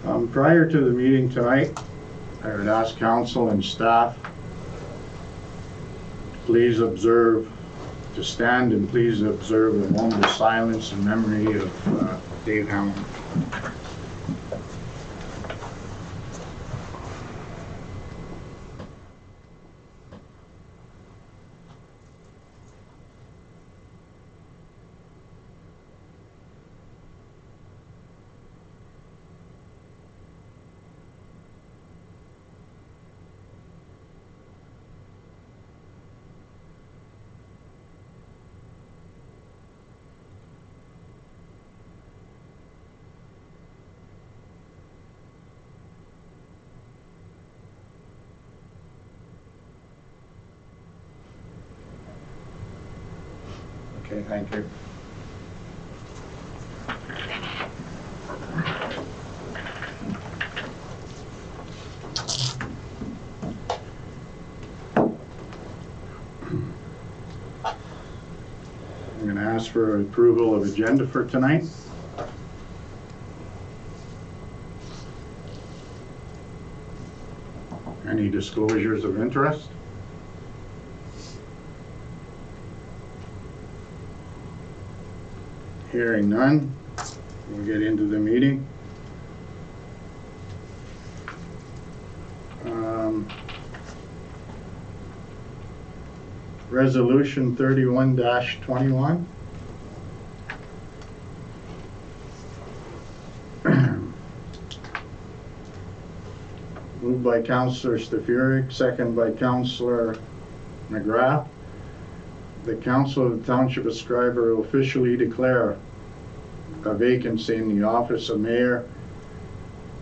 Prior to the meeting tonight, I would ask council and staff, please observe, to stand and please observe a moment of silence in memory of Dave Hamilton. Okay, thank you. I'm going to ask for approval of agenda for tonight. Any disclosures of interest? Hearing none, we'll get into the meeting. Resolution 31-21. Moved by Councillor Stefuric, second by Councillor McGrath. The Council of the Township of Scriber will officially declare a vacancy in the office of mayor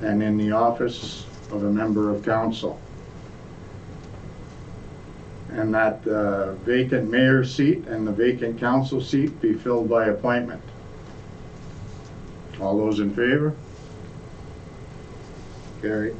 and in the office of a member of council. And that the vacant mayor seat and the vacant council seat be filled by appointment. All those in favor? Carried.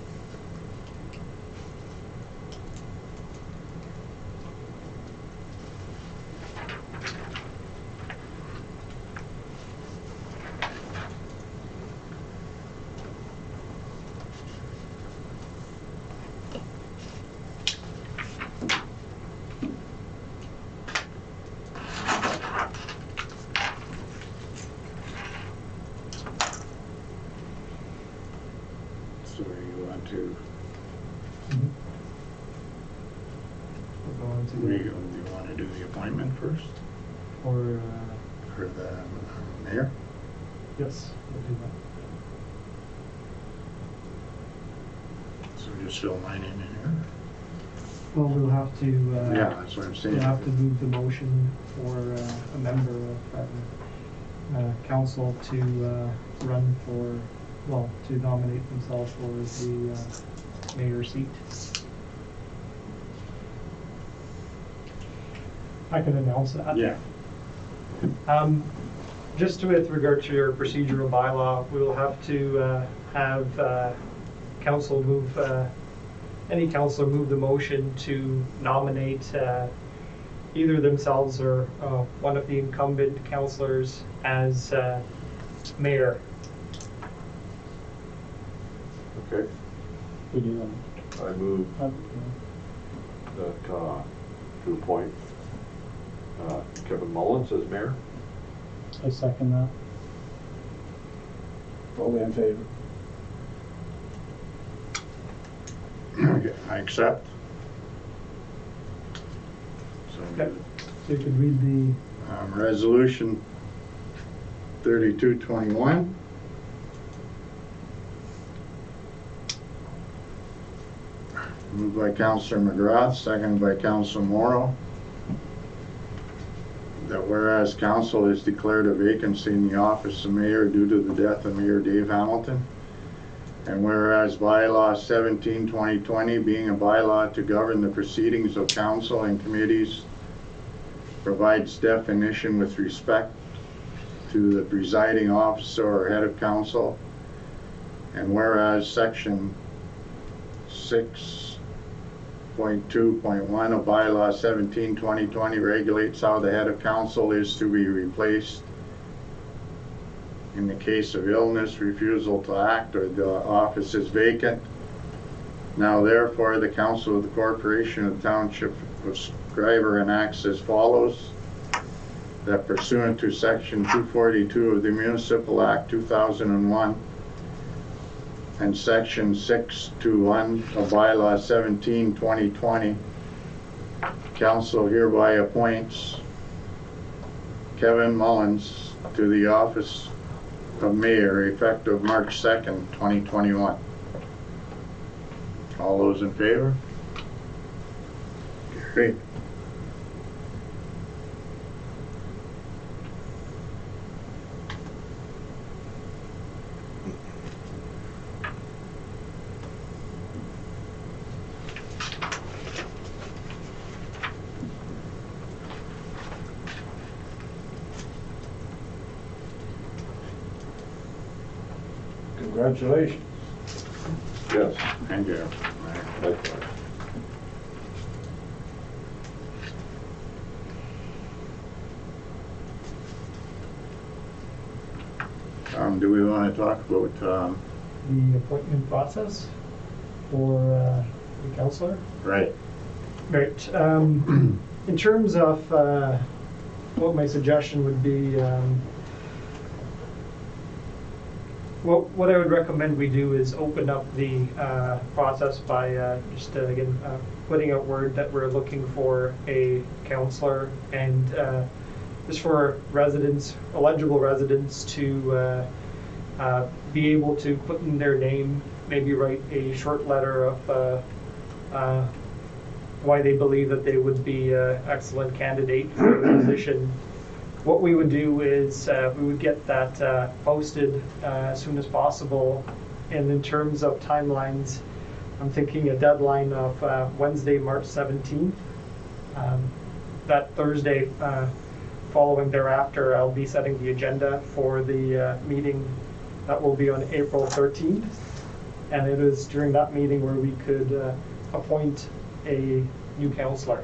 So you want to, do you want to do the appointment first? Or For the mayor? yes, we'll do that. So just fill mine in here? Well, we'll have to. Yeah, that's what I'm saying. We'll have to move the motion for a member of council to run for, well, to nominate themselves for the mayor seat. I can announce that. Yeah. Just with regard to your procedural bylaw, we will have to have council move, any councillor move the motion to nominate either themselves or one of the incumbent councillors as mayor. Okay, We do I move that. that to appoint Kevin Mullins as mayor. I second that. All in favor? Okay, I accept. So, Okay. So you could read the, resolution 32-21. Moved by Councillor McGrath, seconded by Councillor Morrow. That whereas council has declared a vacancy in the office of mayor due to the death of Mayor Dave Hamilton. And whereas bylaw 17/2020 being a bylaw to govern the proceedings of council and committees provides definition with respect to the presiding officer or head of council. And whereas section 6.2.1 of bylaw 17/2020 regulates how the head of council is to be replaced in the case of illness, refusal to act, or the office is vacant. Now therefore, the Council of the Corporation of the Township of Scriber enacts as follows: that pursuant to Section 242 of the Municipal Act 2001 and Section 621 of Bylaw 17/2020, Council hereby appoints Kevin Mullins to the office of Mayor effective March 2nd, 2021. All those in favor? Carried. Congratulations. Yes, And you. likewise. Do we want to talk about, The appointment process for the councillor. right, Right. In terms of what my suggestion would be, what I would recommend we do is open up the process by just again putting out word that we're looking for a councillor, and just for residents, eligible residents, to be able to put in their name, maybe write a short letter of why they believe that they would be an excellent candidate for the position. What we would do is we would get that posted as soon as possible. And in terms of timelines, I'm thinking a deadline of Wednesday, March 17th. That Thursday following thereafter, I'll be setting the agenda for the meeting that will be on April 13th. And it is during that meeting where we could appoint a new councillor.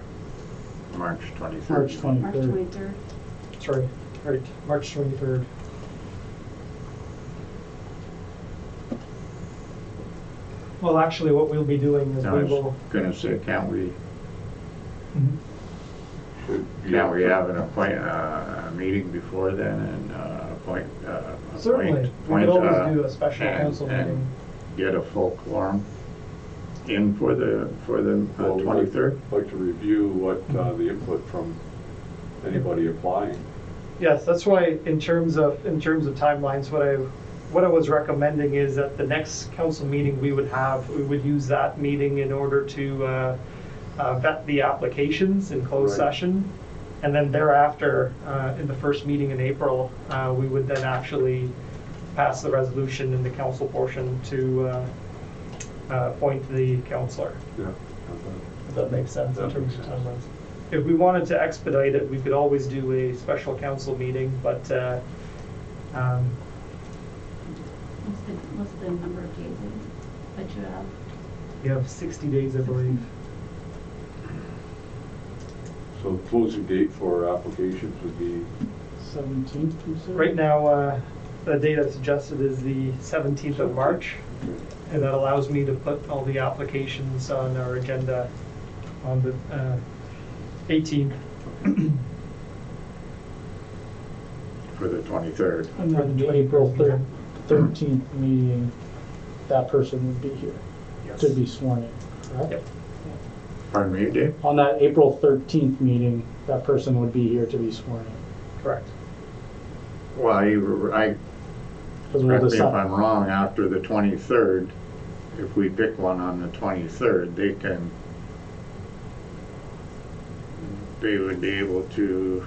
March 23rd? March 23rd. March 23rd. Sorry, right, March 23rd. Well, actually, what we'll be doing is I we was will. gonna say, can't we Mhm. have a meeting before then and appoint? Certainly, we could always do a special council meeting. Get a full quorum in for the Well, we'd 23rd? like to review what the input from anybody applying. Yes, that's why in terms of timelines, what I was recommending is that the next council meeting we would use that meeting in order to vet the applications in closed Right. session. And then thereafter, in the first meeting in April, we would then actually pass the resolution in the council portion to appoint the councillor. Yeah. If that makes sense in That terms of makes sense. timelines. If we wanted to expedite it, we could always do a special council meeting, but What's the number of days that you have? you have 60 days, I believe. So the closing date for applications would be, 17th, you said? Right now, the date I've suggested is the 17th of March, and that allows me to put all the applications on our agenda on the 18th. For the 23rd. And then the April 13th meeting, that person would be here to be sworn in, correct? Yep. Pardon me, Dave? On that April 13th meeting, that person would be here to be sworn in. Correct. Well, I, 'Cause we'll correct me if decide- I'm wrong, after the 23rd, if we pick one on the 23rd, they would be able to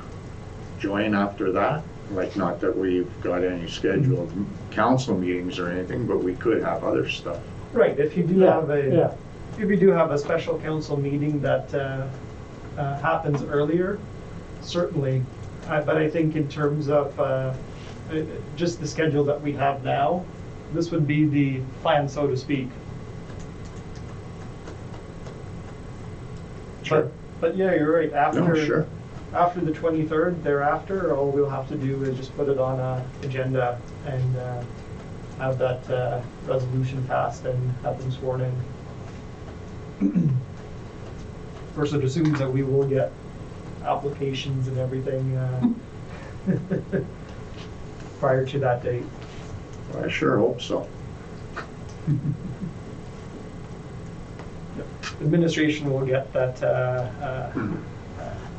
join after that? Like, not that we've got any scheduled council meetings or anything, but we could have other stuff. Right, if you do Yeah, have yeah. if you do have a special council meeting that happens earlier, certainly. But I think in terms of just the schedule that we have now, this would be the plan, so to speak. Sure. But yeah, you're right. After No, sure. after the 23rd thereafter, all we'll have to do is just put it on a agenda and have that resolution passed and have them sworn in. Of course, it assumes that we will get applications and everything prior to that date. I sure hope so. Administration will get that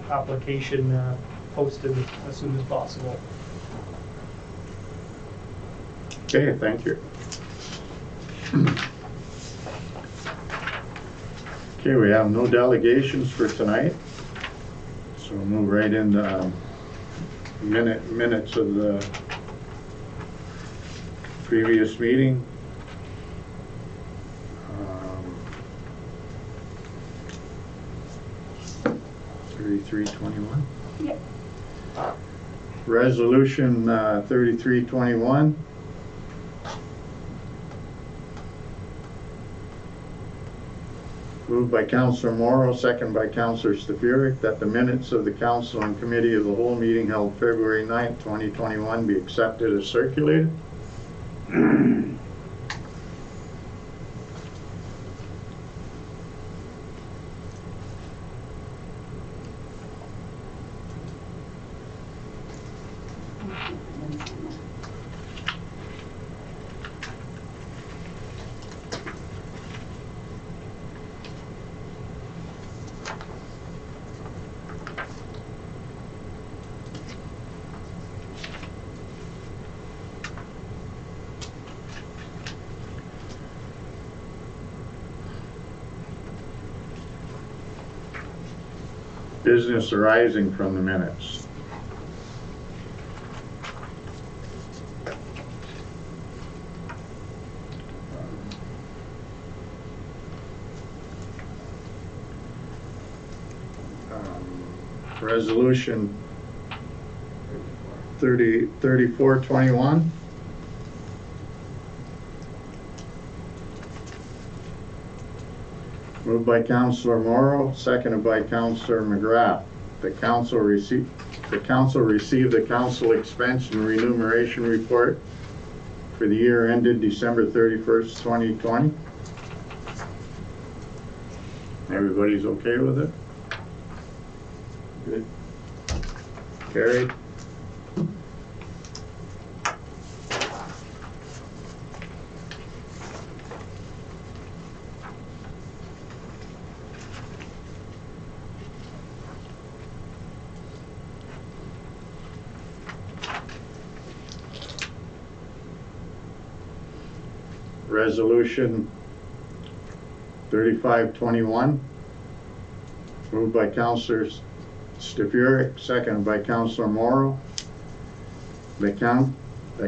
application posted as soon as possible. Okay, thank you. Okay, we have no delegations for tonight, so we'll move right into minutes of the previous meeting. 3321. Yep. Resolution 3321. Moved by Councillor Morrow, second by Councillor Stefuric, that the minutes of the Council and Committee of the Whole meeting held February 9th, 2021 be accepted as circulated. Business arising from the minutes. Resolution 3421. Moved by Councillor Morrow, seconded by Councillor McGrath. The council received the council expense and remuneration report for the year ended December 31st, 2020. Everybody's okay with it? Good. Carried. Resolution 3521, moved by Councillor Stefuric, seconded by Councillor Morrow. The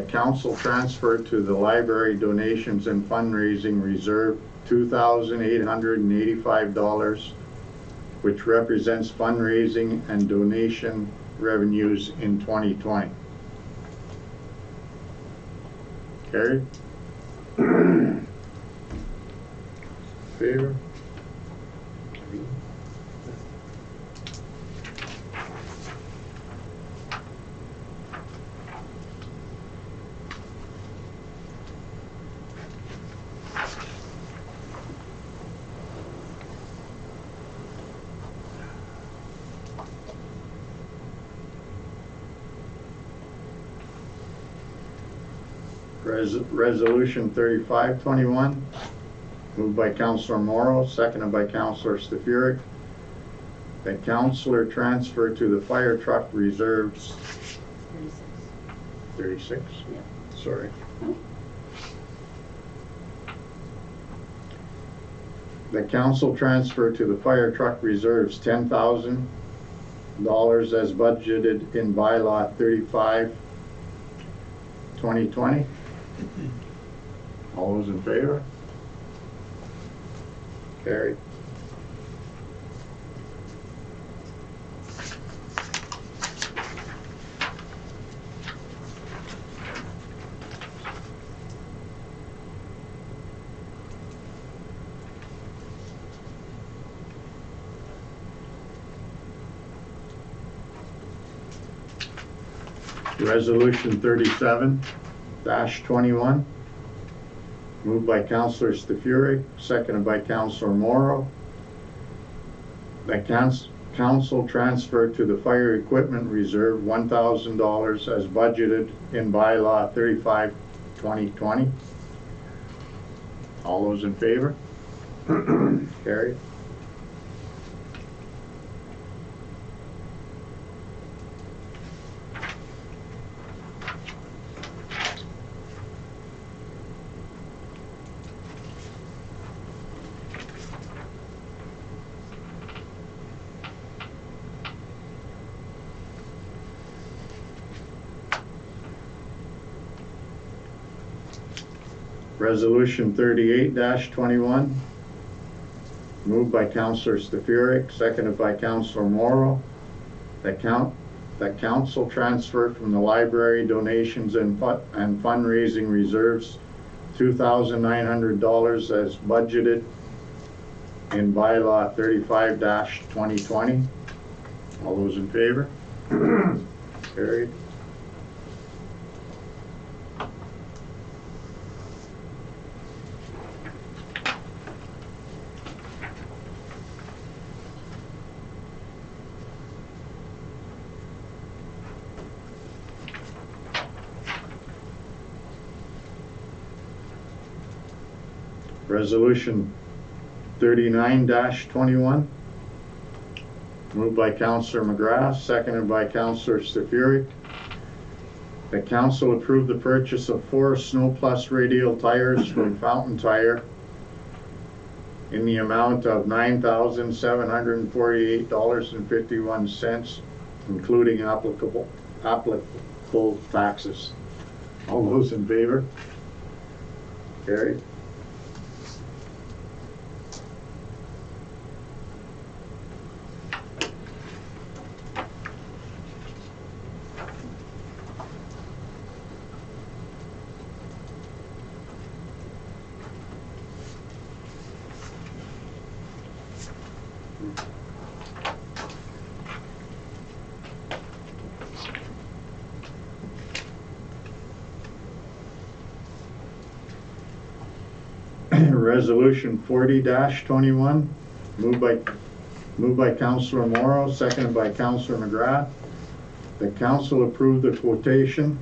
council transferred to the library donations and fundraising reserve $2,885, which represents fundraising and donation revenues in 2020. Carried. Favor? Resolution 3521, moved by Councillor Morrow, seconded by Councillor Stefuric, that councillor transfer to the fire truck reserves 36. Yep. Sorry. Oh. The council transfer to the fire truck reserves $10,000 as budgeted in bylaw 35, 2020. All those in favor? Carried. Resolution 37-21, moved by Councillor Stafuric, seconded by Councillor Morrow, that council transfer to the Fire Equipment Reserve $1,000 as budgeted in bylaw 35-2020. All those in favor? Carried. Resolution 38-21, moved by Councillor Stafuric, seconded by Councillor Morrow, that council transfer from the library donations and fundraising reserves $2,900 as budgeted in bylaw 35-2020. All those in favor? Carried. Resolution 39-21, moved by Councillor McGrath, seconded by Councillor Stafuric. The council approved the purchase of 4 Snow Plus radial tires from Fountain Tire in the amount of $9,748.51, including applicable taxes. All those in favor? Carried. Resolution 40-21, moved by Councillor Morrow, seconded by Councillor McGrath. The council approved the quotation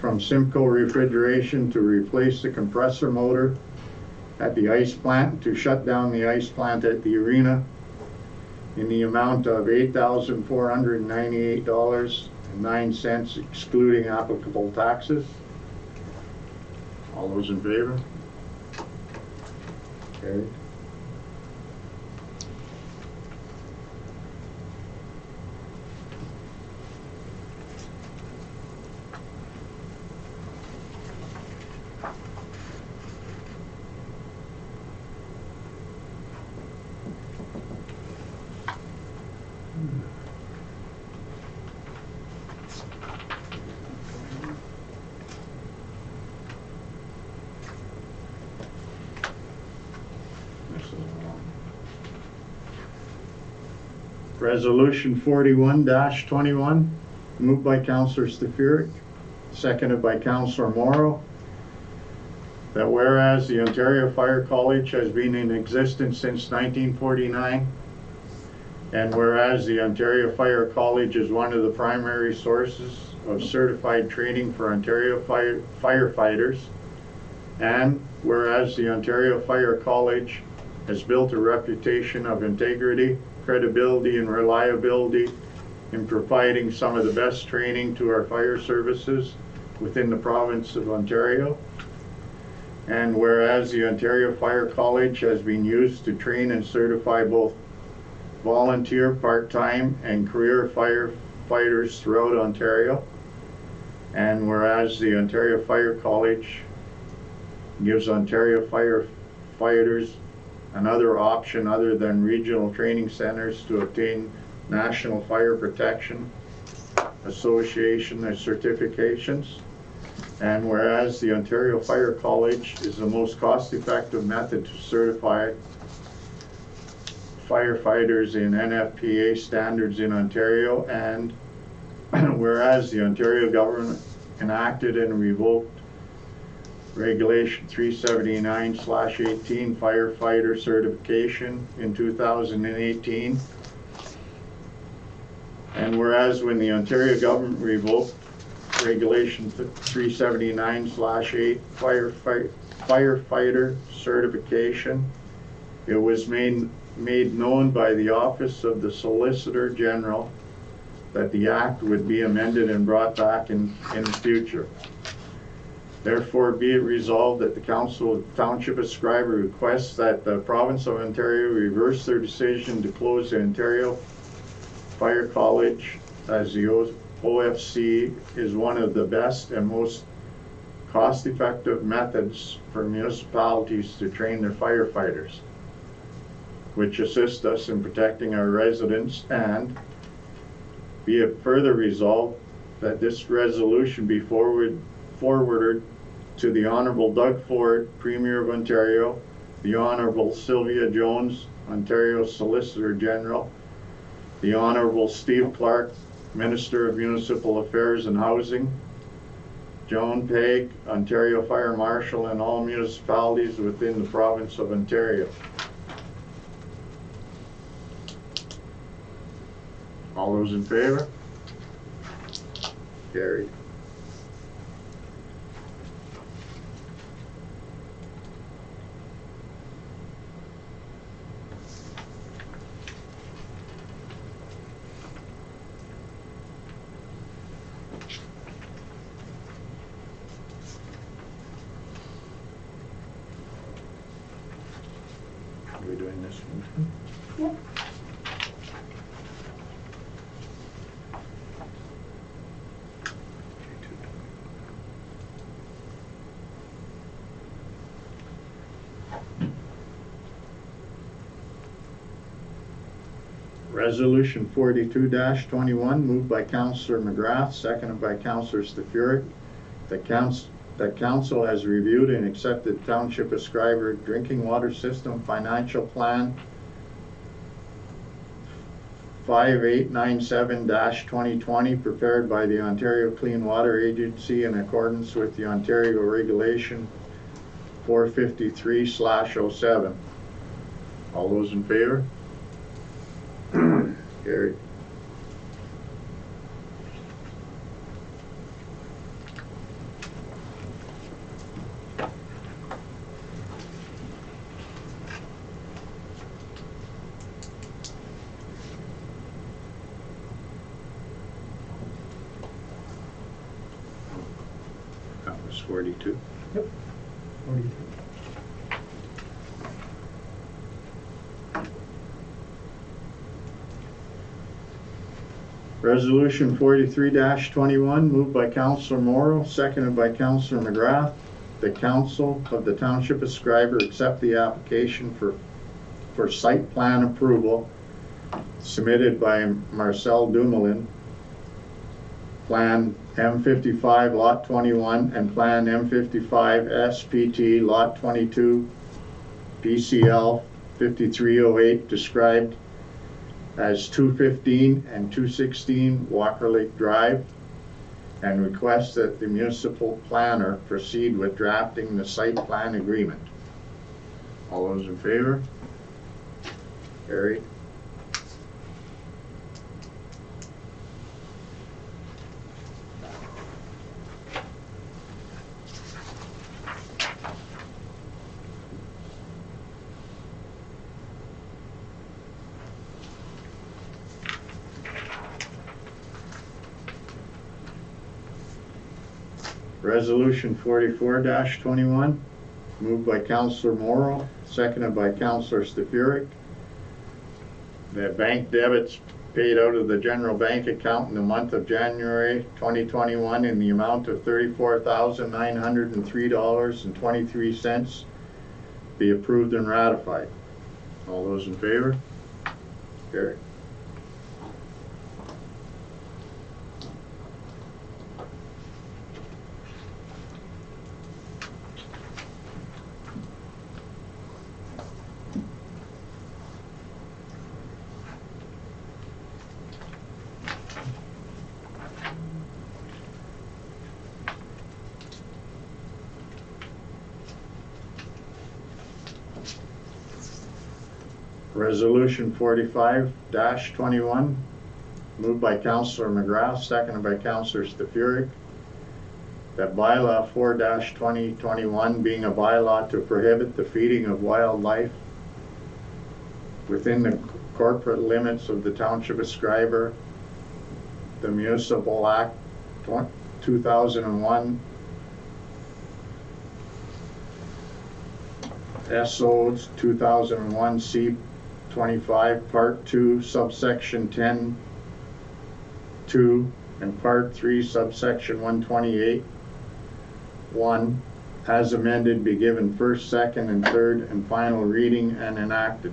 from Simcoe Refrigeration to replace the compressor motor at the ice plant, to shut down the ice plant at the arena in the amount of $8,498.09, excluding applicable taxes. All those in favor? Carried. Resolution 41-21, moved by Councillor Stafuric, seconded by Councillor Morrow, that whereas the Ontario Fire College has been in existence since 1949, and whereas the Ontario Fire College is one of the primary sources of certified training for Ontario firefighters, and whereas the Ontario Fire College has built a reputation of integrity, credibility, and reliability in providing some of the best training to our fire services within the province of Ontario. And whereas the Ontario Fire College has been used to train and certify both volunteer, part-time, and career firefighters throughout Ontario. And whereas the Ontario Fire College gives Ontario firefighters another option other than regional training centers to obtain National Fire Protection Association certifications. And whereas the Ontario Fire College is the most cost-effective method to certify firefighters in NFPA standards in Ontario, and Whereas the Ontario government enacted and revoked Regulation 379/18 firefighter certification in 2018. And whereas when the Ontario government revoked Regulation 379/8 firefighter certification, it was made known by the Office of the Solicitor General that the Act would be amended and brought back in the future. Therefore, be it resolved that the Council of Township of Scriber requests that the Province of Ontario reverse their decision to close the Ontario Fire College, as the OFC is one of the best and most cost-effective methods for municipalities to train their firefighters, which assist us in protecting our residents, and be it further resolved that this resolution be forwarded to the Honourable Doug Ford, Premier of Ontario, the Honourable Sylvia Jones, Ontario Solicitor General, the Honourable Steve Clark, Minister of Municipal Affairs and Housing, Joan Pegg, Ontario Fire Marshal, and all municipalities within the province of Ontario. All those in favor? Carried. Are we doing this one? Yep. Resolution 42-21, moved by Councillor McGrath, seconded by Councillor Stefuric. That council has reviewed and accepted Township of Scriber Drinking Water System Financial Plan 5897-2020, prepared by the Ontario Clean Water Agency in accordance with the Ontario Regulation 453/07. All those in favor? Carried. That was 42. Yep. 42. Resolution 43-21, moved by Councillor Morrow, seconded by Councillor McGrath. The Council of the Township of Scriber accept the application for site plan approval submitted by Marcel Dumoulin, Plan M55 Lot 21 and Plan M55 SPT Lot 22 PCL 5308, described as 215 and 216 Walker Lake Drive, and requests that the municipal planner proceed with drafting the site plan agreement. All those in favor? Carried. Resolution 44-21, moved by Councillor Morrow, seconded by Councillor Stefuric. The bank debits paid out of the general bank account in the month of January 2021 in the amount of $34,903.23 be approved and ratified. All those in favor? Carried. Resolution 45-21, moved by Councillor McGrath, seconded by Councillor Stefuric, that bylaw 4-2021 being a bylaw to prohibit the feeding of wildlife within the corporate limits of the Township of Scriber, the Municipal Act 2001, SOs 2001 C25 Part 2 subsection 10(2) and Part 3 subsection 128 1 as amended be given first, second, and third and final reading and enacted.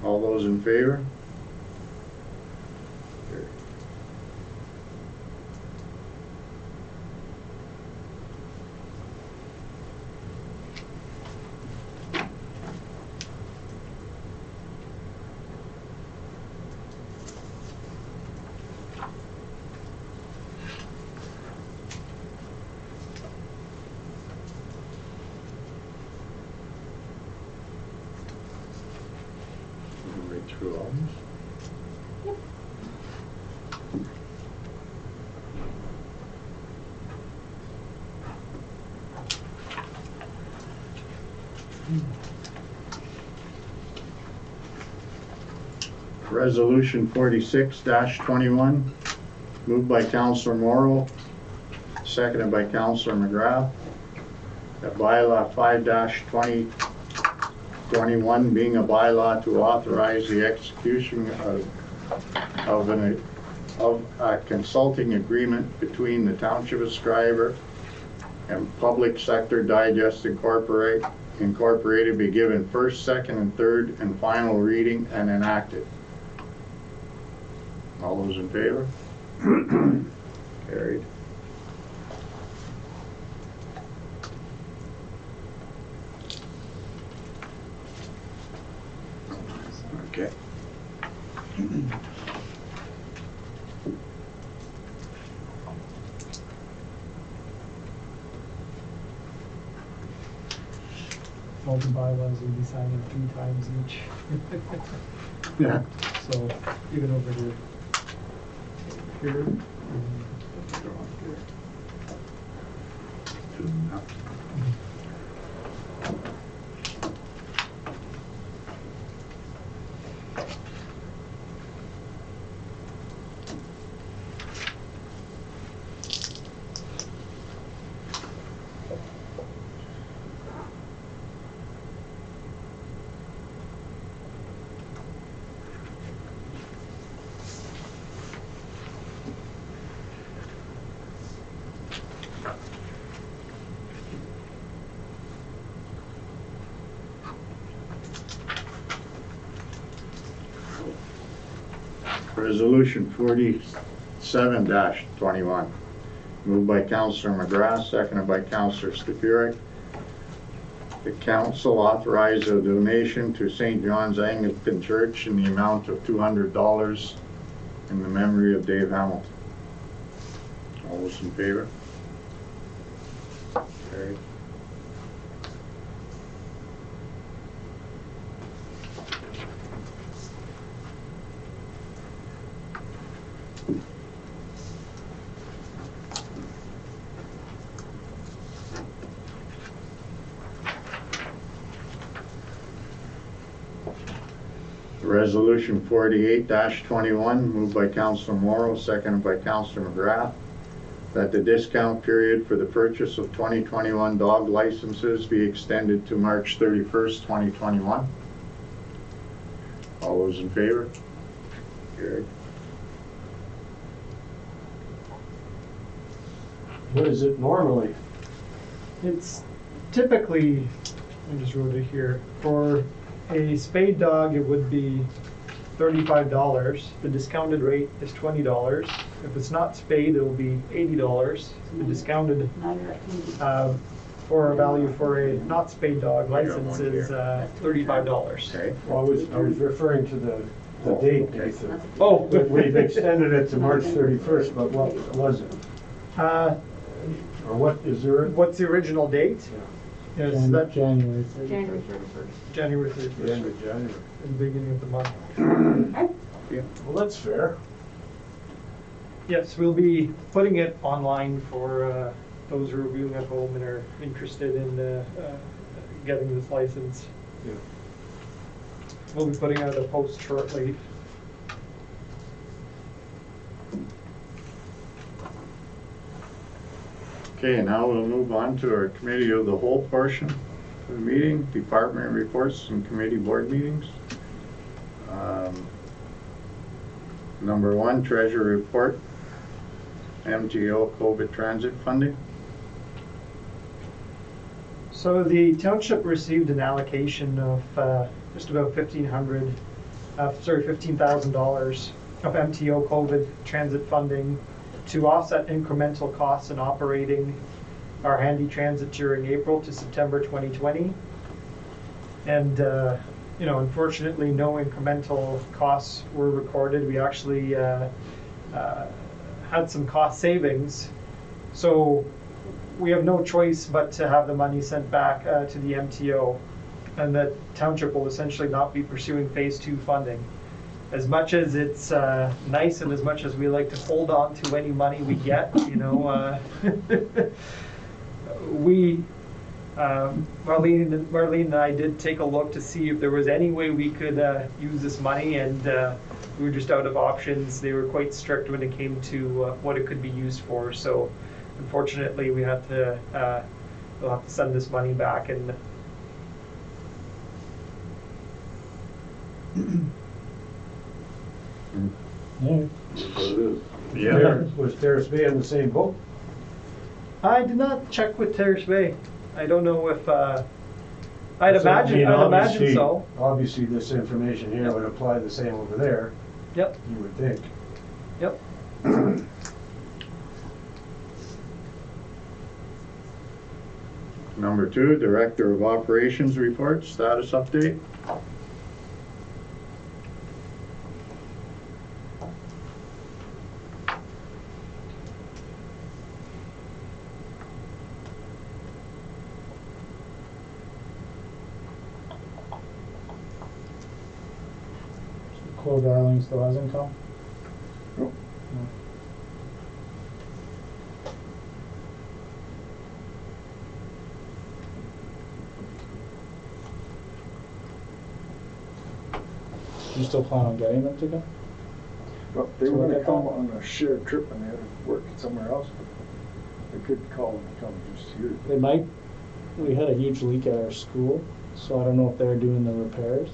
All those in favor? Right through all this. Resolution 46-21, moved by Councillor Morrow, seconded by Councillor McGrath, that bylaw 5-2021 being a bylaw to authorize the execution of a consulting agreement between the Township of Scriber and Public Sector Digest Incorporated be given first, second, and third and final reading and enacted. All those in favor? Carried. Okay. All the bylaws will be signed 3 times each. Yeah. So even over here. Here. Resolution 47-21, moved by Councillor McGrath, seconded by Councillor Stefuric. The council authorized a donation to St. John's Anglican Church in the amount of $200 in the memory of Dave Hamilton. All those in favor? Carried. Resolution 48-21, moved by Councillor Morrow, seconded by Councillor McGrath, that the discount period for the purchase of 2021 dog licenses be extended to March 31st, 2021. All those in favor? Carried. What is it normally? It's typically, I just wrote it here, for a spayed dog, it would be $35. The discounted rate is $20. If it's not spayed, it will be $80. The discounted for a value for a not spayed dog license is $35. Okay. Well, I was referring to the date, okay. Nathan. Oh, We've extended it to March 31st, but what was it? Or what is there? what's the original date? Yes, Jan- that January 30th. January 31st. January The end 31st, of January. in the beginning of the month. Well, that's fair. Yes, we'll be putting it online for those who are viewing at home and are interested in getting this license. Yeah. We'll be putting out a post shortly. Okay, now we'll move on to our committee of the whole portion of the meeting, department reports and committee board meetings. Number 1, treasurer report, MTO COVID transit funding. So the township received an allocation of just about $15,000 of MTO COVID transit funding to offset incremental costs in operating our handy transit during April to September 2020. And unfortunately, no incremental costs were recorded. We actually had some cost savings. So we have no choice but to have the money sent back to the MTO, and the township will essentially not be pursuing phase 2 funding. As much as it's nice and as much as we like to hold on to any money we get, Marlene and I did take a look to see if there was any way we could use this money, and we were just out of options. They were quite strict when it came to what it could be used for. So unfortunately, we'll have to send this money back. And Yeah. That's what it is. Was Terrace Bay in the same boat? I did not check with Terrace Bay. I don't know if I'd So, I mean, imagine obviously- so. Obviously, this information here would apply the same over there, Yep. you would think. Yep. Number 2, director of operations report, status update. Chloe Darling still hasn't come? Nope. No. You still plan on getting them to go? Well, they So were what gonna they come call on a shared trip and they had to work somewhere else. They could call and come just here. They might, we had a huge leak at our school, so I don't know if they're doing the repairs.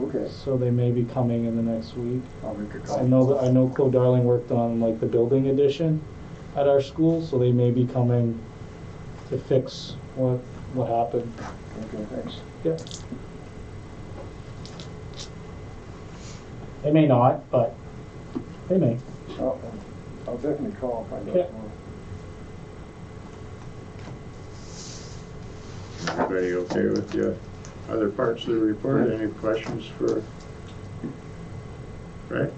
Okay, So they may be coming in the next week. I'll make a I call. know Chloe Darling worked on like the building addition at our school, so they may be coming to fix what happened. Okay, thanks. Yeah. They may not, but they may. I'll definitely call and find out Yeah. more. Everybody okay with the other parts of the report? Yeah. Any questions for, right?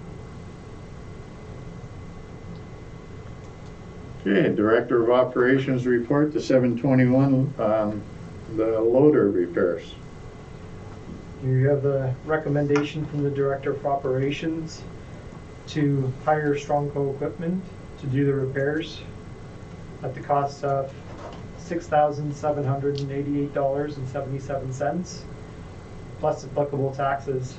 Okay, director of operations report, the 721, the loader repairs. You have the recommendation from the Director of Operations to hire Strongco Equipment to do the repairs at the cost of $6,788.77 plus applicable taxes.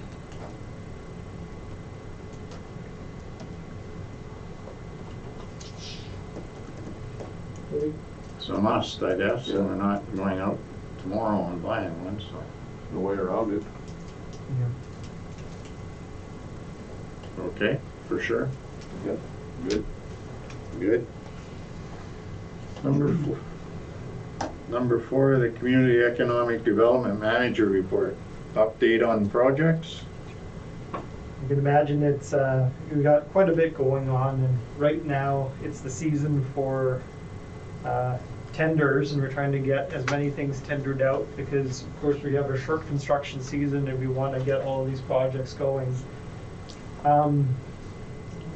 It's a must, I guess, and we're not going out tomorrow and buying one, so. No way around it. Okay, for sure. Yep, good. Good. Number four, the Community Economic Development Manager Report. Update on projects. You can imagine we've got quite a bit going on, and right now it's the season for tenders, and we're trying to get as many things tendered out because, of course, we have a short construction season and we want to get all of these projects going.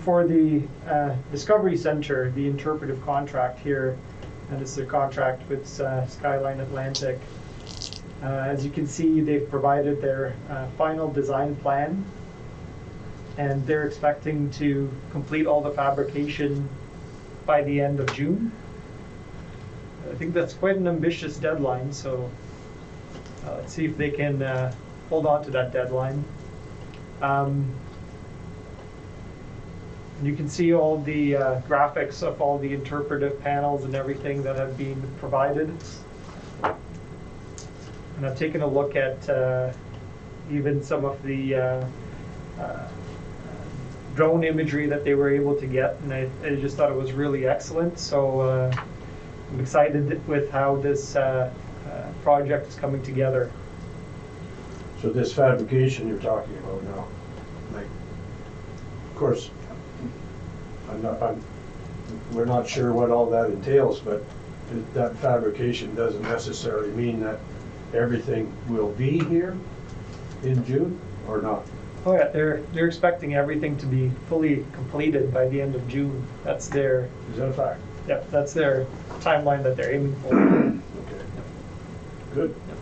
For the Discovery Center, the interpretive contract here, and it's a contract with Skyline Atlantic. As you can see, they've provided their final design plan, and they're expecting to complete all the fabrication by the end of June. I think that's quite an ambitious deadline, so let's see if they can hold on to that deadline. You can see all the graphics of all the interpretive panels and everything that have been provided. And I've taken a look at even some of the drone imagery that they were able to get, and I just thought it was really excellent. So I'm excited with how this project is coming together. So this fabrication you're talking about now, like, of course, we're not sure what all that entails, but that fabrication doesn't necessarily mean that everything will be here in June, or not? Oh yeah, they're expecting everything to be fully completed by the end of June. That's their, Is that a fact? yep, that's their timeline that they're aiming for. Okay. Good. I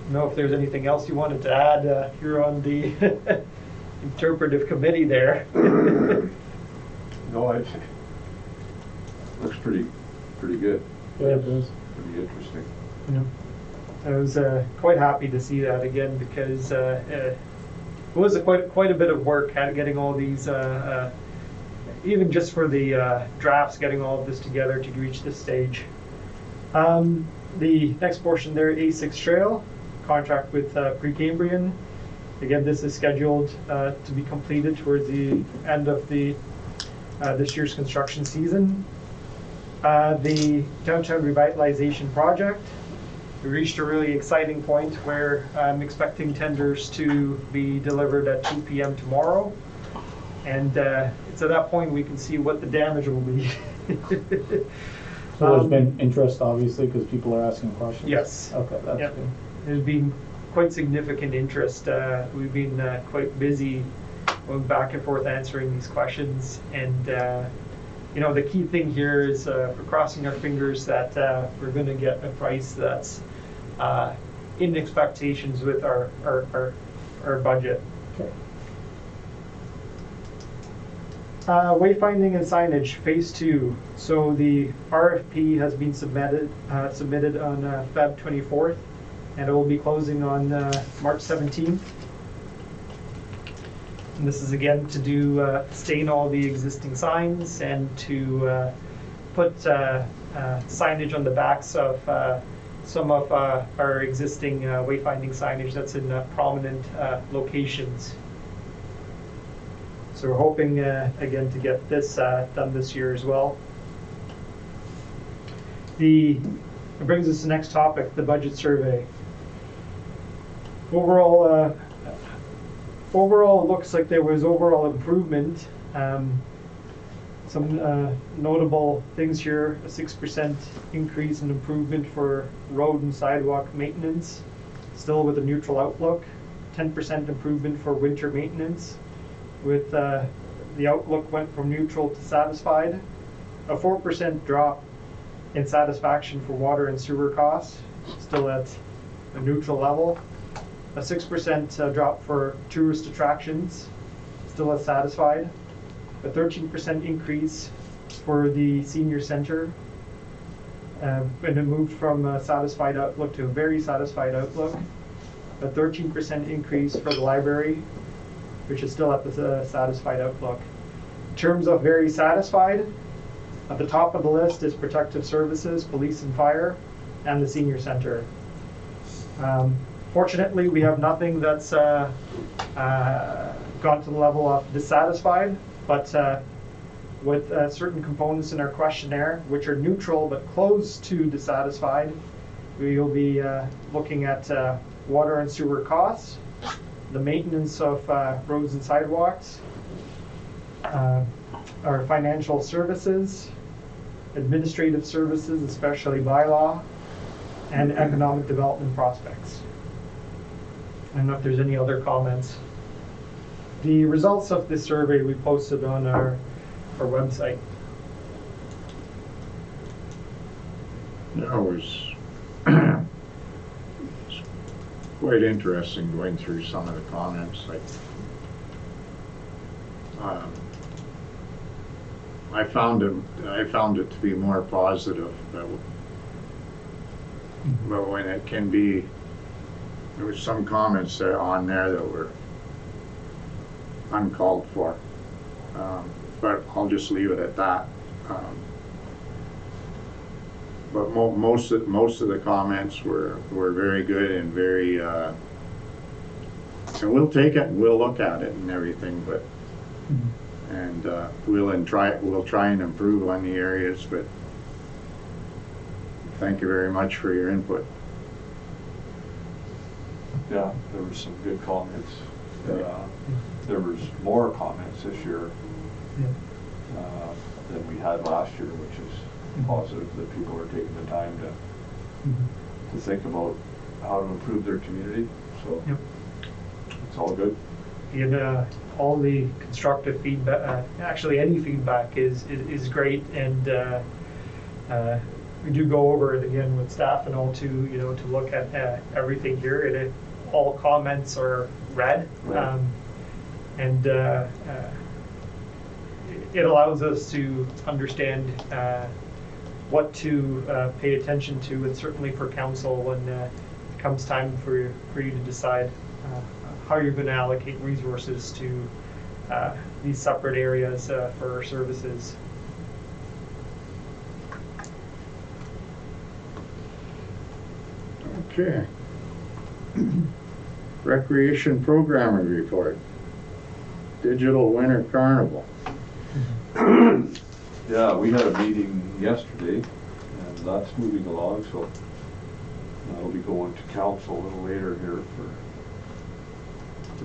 don't know if there's anything else you wanted to add. You're on the interpretive committee there. No, Looks pretty good, Yeah, it is. pretty interesting. Yeah. I was quite happy to see that again, because it was quite a bit of work getting all these, even just for the drafts, getting all of this together to reach this stage. The next portion there, A6 Trail, contract with Precambrian. Again, this is scheduled to be completed towards the end of the this year's construction season. The downtown revitalization project, we reached a really exciting point where I'm expecting tenders to be delivered at 2 p.m. tomorrow. And it's at that point we can see what the damage will be. So there's been interest, obviously, because people are asking questions? Yes. Okay, that's Yep. good. There's been quite significant interest. We've been quite busy going back and forth answering these questions. And you know, the key thing here is we're crossing our fingers that we're going to get a price that's in expectations with our budget. Okay. Wayfinding and signage, phase 2. So the RFP has been submitted on Feb 24th, and it will be closing on March 17th. And this is again to do stain all the existing signs and to put signage on the backs of some of our existing wayfinding signage that's in prominent locations. So we're hoping again to get this done this year as well. It brings us to the next topic, the budget survey. Overall, it looks like there was overall improvement. Some notable things here: a 6% increase in improvement for road and sidewalk maintenance, still with a neutral outlook. 10% improvement for winter maintenance, with the outlook went from neutral to satisfied. A 4% drop in satisfaction for water and sewer costs, still at a neutral level. A 6% drop for tourist attractions, still at satisfied. A 13% increase for the senior center, and it moved from a satisfied outlook to a very satisfied outlook. A 13% increase for the library, which is still at the satisfied outlook. In terms of very satisfied, at the top of the list is protective services, police and fire, and the senior center. Fortunately, we have nothing that's gone to the level of dissatisfied, but with certain components in our questionnaire, which are neutral but close to dissatisfied, we will be looking at water and sewer costs, the maintenance of roads and sidewalks, our financial services, administrative services, especially bylaw, and economic development prospects. I don't know if there's any other comments. The results of this survey we posted on our website. There was quite interesting going through some of the comments. Like, I found it to be more positive, but when it can be, there was some comments there on there that were uncalled for. But I'll just leave it at that. But most of the comments were very good and very, and we'll take it and we'll look at it and everything, but and we'll try and improve on the areas, but thank you very much for your input. Yeah, there were some good comments. There was more comments this year than we had last year, which is positive that people are taking the time to think about how to improve their community. So it's all good. And all the constructive feedback, actually any feedback is great, and we do go over it again with staff and all to look at everything here. And all comments are read, Right. And it allows us to understand what to pay attention to, and certainly for council when it comes time for you to decide how you're going to allocate resources to these separate areas for services. Okay. Recreation programming report. Digital Winter Carnival. Yeah, we had a meeting yesterday, and that's moving along, so that'll be going to council a little later here for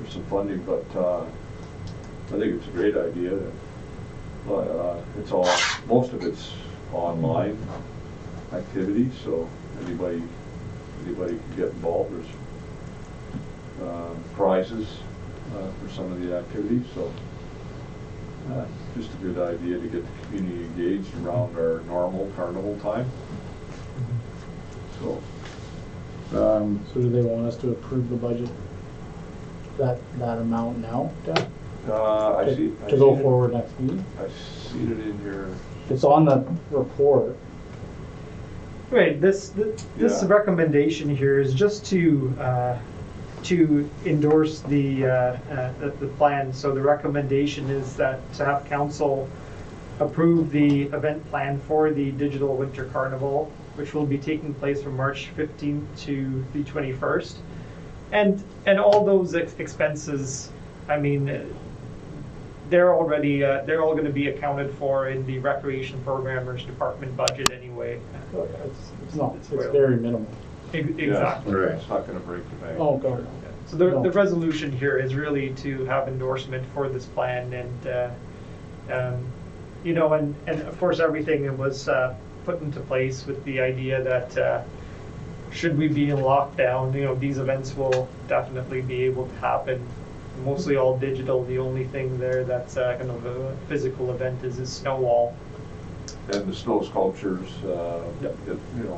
some funding, but I think it's a great idea. It's all, most of it's online activity, so anybody can get involved. There's prizes for some of the activities, so just a good idea to get the community engaged around our normal carnival time. So So do they want us to approve the budget, that amount now, Deb? I see. To go forward next meeting? I see it in here. It's on the report. Right. This Yeah. recommendation here is just to endorse the plan. So the recommendation is that to have council approve the event plan for the Digital Winter Carnival, which will be taking place from March 15th to the 21st, and all those expenses. I mean, they're all going to be accounted for in the recreation programmers department budget anyway. It's very minimal. Exactly. Yes, Right. it's not gonna break the bank. Oh, God. So the resolution here is really to have endorsement for this plan, and and of course everything was put into place with the idea that should we be in lockdown, these events will definitely be able to happen. Mostly all digital. The only thing there that's kind of a physical event is a snow wall. And the snow sculptures, Yep.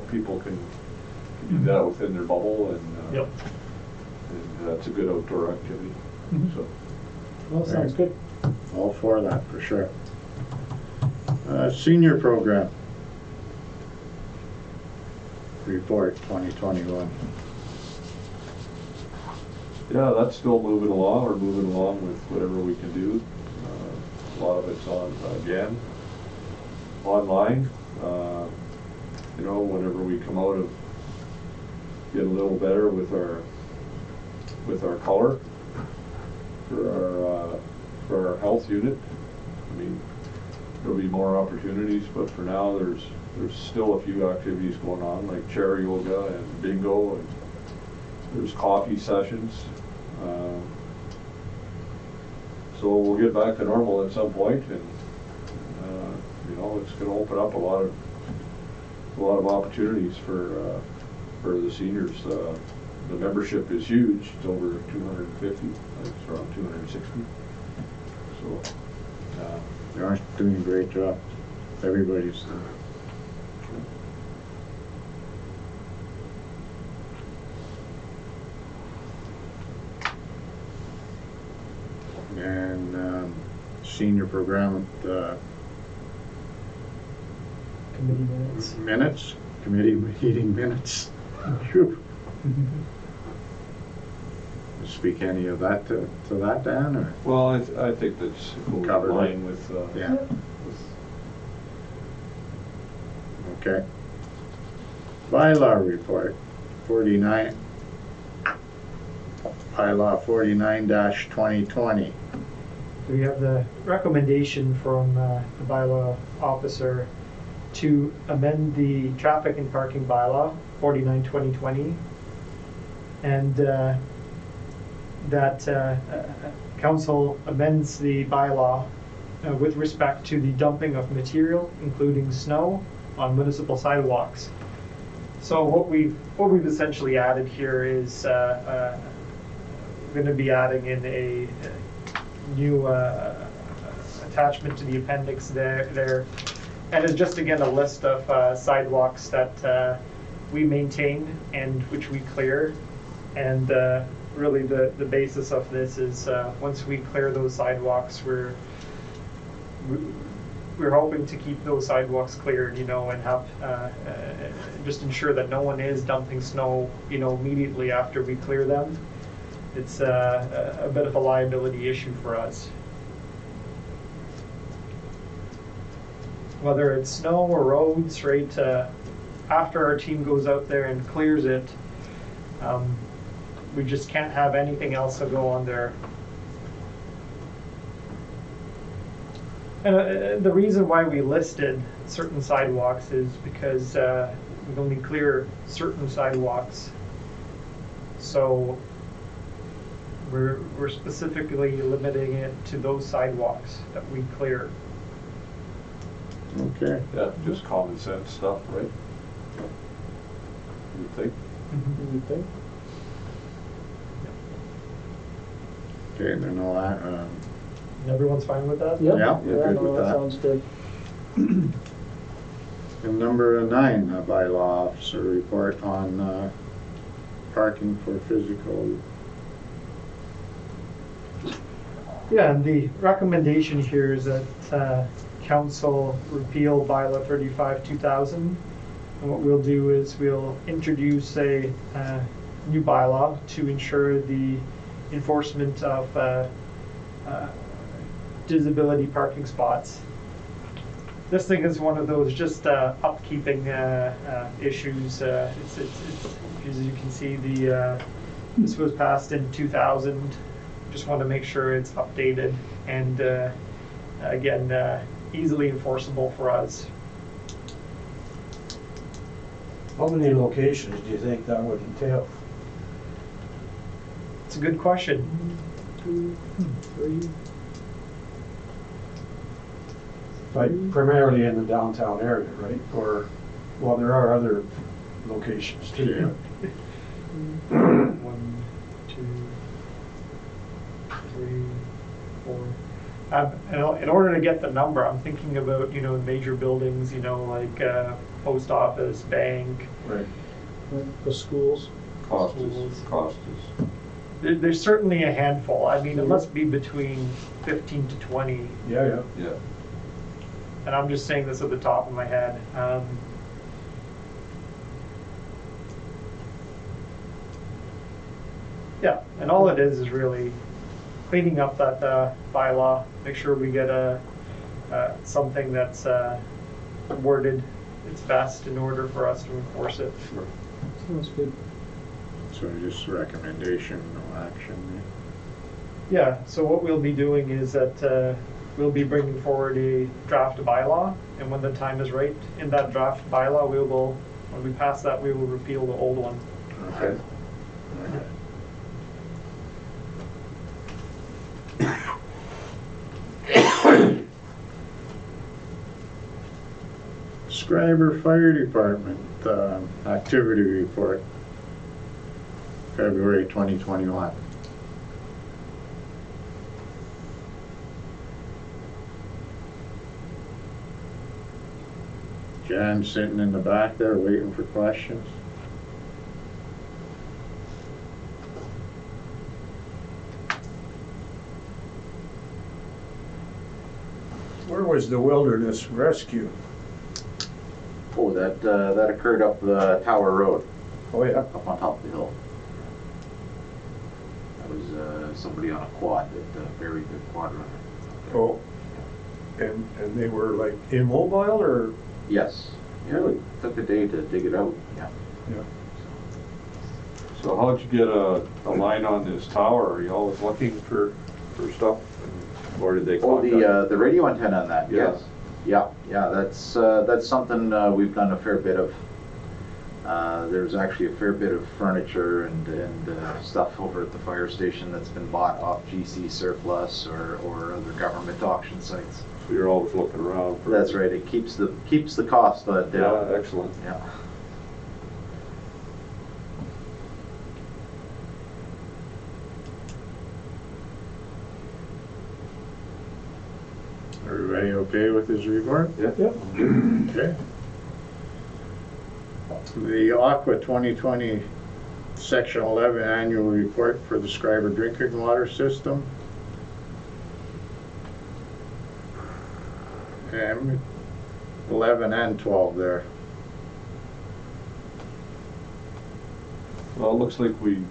people can do that within their bubble, and Yep. and that's a good outdoor activity. Mhm. So Well, sounds good. All for that, for sure. Senior program. Report 2021. yeah, that's still moving along. We're moving along with whatever we can do. A lot of it's on online. Whenever we come out of get a little better with our color for our health unit. I mean, there'll be more opportunities, but for now there's still a few activities going on, like chair yoga and bingo, and there's coffee sessions. So we'll get back to normal at some point, and it's going to open up a lot of opportunities for the seniors. The membership is huge. It's over 250. It's around 260. So You're doing a great job. Everybody's doing. And senior program Committee minutes. minutes, committee meeting minutes. Phew. Speak any of that to that, Dan, or? Well, I think that's Covered in it. line with, Yeah. with Okay. Bylaw report, 49. Bylaw 49-2020. We have the recommendation from the bylaw officer to amend the traffic and parking bylaw, 49-2020, and that council amends the bylaw with respect to the dumping of material, including snow, on municipal sidewalks. So what we've essentially added here is going to be adding in a new attachment to the appendix there. And it's just again a list of sidewalks that we maintain and which we clear. And really the basis of this is once we clear those sidewalks, we're hoping to keep those sidewalks cleared, and have just ensure that no one is dumping snow, immediately after we clear them. It's a bit of a liability issue for us. Whether it's snow or roads, right, after our team goes out there and clears it, we just can't have anything else to go on there. And the reason why we listed certain sidewalks is because we only clear certain sidewalks. So we're specifically limiting it to those sidewalks that we clear. Okay. yeah, just common sense stuff, right? You think? You think? Okay, then all that, Everyone's fine with that? Yeah, Yeah, we're good no, with that. sounds good. and number 9, bylaw officer report on parking for physical. Yeah, and the recommendation here is that council repeal bylaw 35-2000. And what we'll do is we'll introduce a new bylaw to ensure the enforcement of disability parking spots. This thing is one of those just upkeeping issues. It's, as you can see, this was passed in 2000. Just want to make sure it's updated and again easily enforceable for us. How many locations do you think that would entail? It's a good question. 2, 3. Like primarily in the downtown area, right? Or, well, there are other locations too. 1, 2, 3, 4. In order to get the number, I'm thinking about major buildings, like post office, bank. Right. The schools. Cost Schools. is. There's certainly a handful. I mean, it must be between 15 to 20. Yeah. Yeah. And I'm just saying this at the top of my head. Yeah, and all it is really cleaning up that bylaw, make sure we get something that's worded its best in order for us to enforce it. Sure. Sounds good. So just recommendation, no action. Yeah, so what we'll be doing is that we'll be bringing forward a draft bylaw, and when the time is right, in that draft bylaw, when we pass that, we will repeal the old one. Okay. Scriber Fire Department activity report, February 2021. Jan's sitting in the back there waiting for questions. Where was the wilderness rescue? Oh, that occurred up the Tower Road, Oh, yeah. up on top of the hill. That was somebody on a quad, that very good quad runner. Oh, and they were like immobile or? Yes. Yeah, Really? took a day to dig it out, yeah. Yeah. So how'd you get a line on this tower? Are you always looking for stuff? Or did they Oh, contact? the radio antenna on that, Yeah. yes. Yeah, that's something we've done a fair bit of. There's actually a fair bit of furniture and stuff over at the fire station that's been bought off GC surplus or other government auction sites. So you're always looking around for. That's right, it keeps the cost down. Yeah, excellent. Yeah. Everybody okay with his report? Yeah. Okay. The Aqua 2020 Section 11 Annual Report for the Scriber Drinking Water System. And 11 and 12 there. Well, it looks like we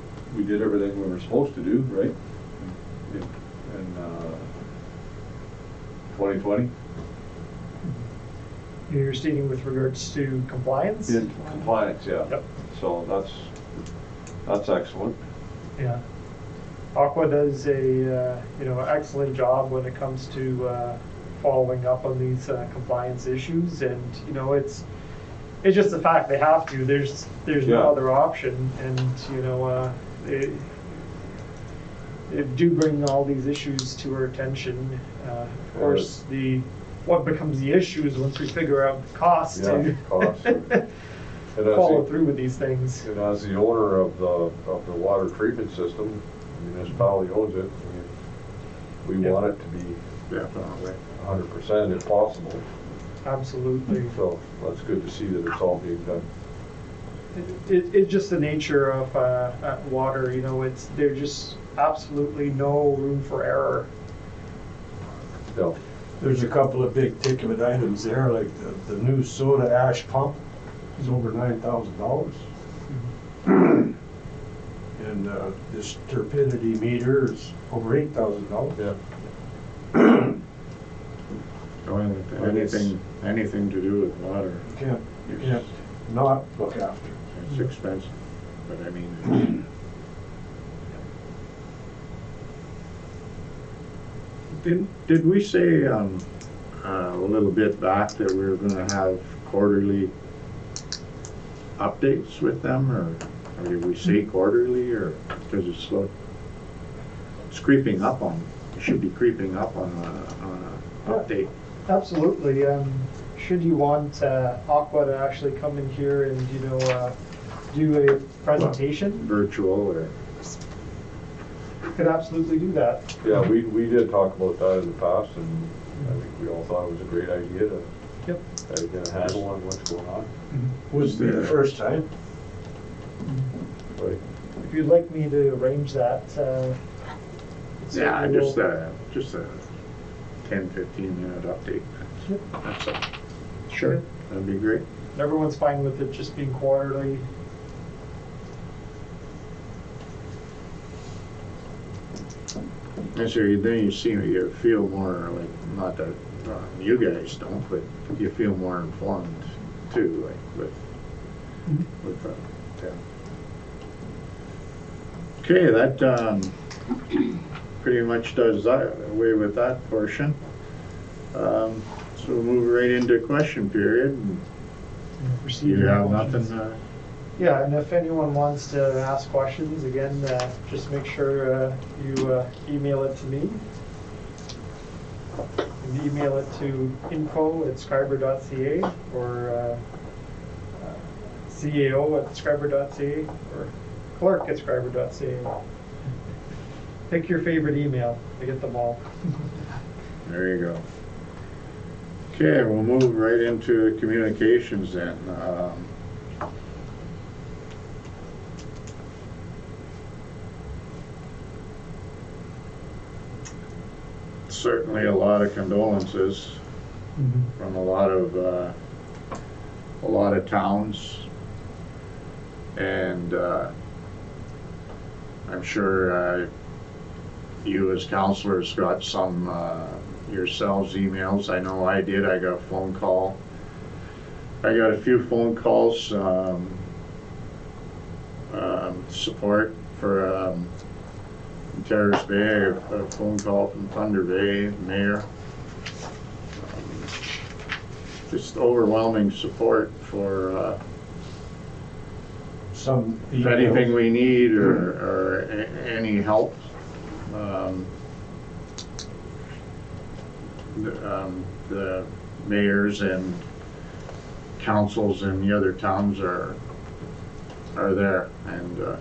did everything we were supposed to do, right? In 2020? You're stating with regards to compliance? In compliance, yeah. Yep. So that's excellent. Yeah. Aqua does a, excellent job when it comes to following up on these compliance issues, and, it's just the fact they have to. There's Yeah. no other option, and, they do bring all these issues to our attention. Of course, what becomes the issue is once we figure out the cost Yeah, to cost. And as follow the- through with these things. And as the owner of the water treatment system, the municipality owns it, we Yeah. want it to be Definitely. 100% if possible. Absolutely. So that's good to see that it's all being done. It's just the nature of water, there's just absolutely no room for error. No. There's a couple of big ticket items there, like the new soda ash pump is over $9,000. And this turbidity meter is over $8,000. Yeah. Anything to do with water, You can't not look after. it's expensive, but I mean. Did we say a little bit back that we were gonna have quarterly updates with them, or did we say quarterly, or because it's slow? It's creeping up on, it should be creeping up on a update. Absolutely. Should you want Aqua to actually come in here and, do a presentation, Virtual or, could absolutely do that. Yeah, we did talk about that in the past, and I think we all thought it was a great idea to Yep. get a handle on what's going on. Was the first time? Right. If you'd like me to arrange that, yeah, certainly just a 10-15 minute update. Yep. That's all. Sure, that'd be great. everyone's fine with it just being quarterly. And so you feel more like, not that you guys don't, but you feel more informed too, like with yeah. Okay, that pretty much does that away with that portion. So we'll move right into question period. You have nothing? Yeah, and if anyone wants to ask questions, again, just make sure you email it to me. You can email it to info@scriber.ca or cao@scriber.ca or clerk@scriber.ca. Pick your favorite email. I get them all. There you go. Okay, we'll move right into communications then. Certainly a lot of condolences from a lot of towns. And I'm sure you as counselors got some yourselves emails. I know I did. I got a phone call. I got a few phone calls, support for Terrace Bay, a phone call from Thunder Bay Mayor. Just overwhelming support for Some if anything we need or any help. The mayors and councils in the other towns are there, and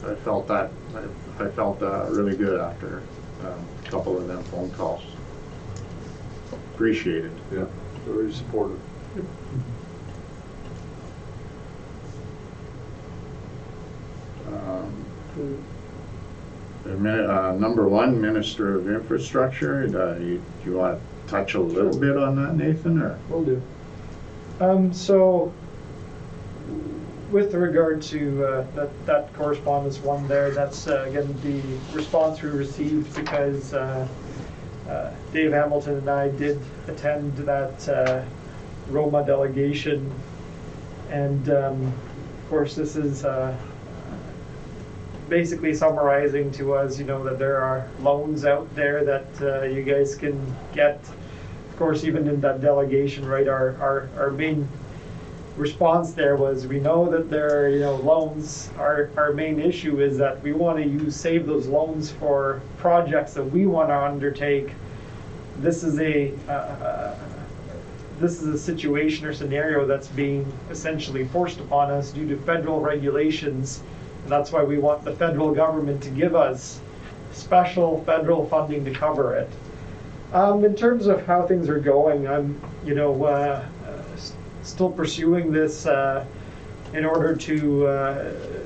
I felt really good after a couple of them phone calls. Appreciate it. Yeah, very supportive. Number one, Minister of Infrastructure. You want to touch a little bit on that, Nathan, or? Will do. So, with regard to that correspondence one there, that's again the response we received because Dave Hamilton and I did attend that Roma delegation, and of course this is basically summarizing to us, that there are loans out there that you guys can get. Of course, even in that delegation, right, our main response there was, we know that there are, loans. Our main issue is that we want to save those loans for projects that we want to undertake. This is a situation or scenario that's being essentially forced upon us due to federal regulations. And that's why we want the federal government to give us special federal funding to cover it. In terms of how things are going, I'm, still pursuing this in order to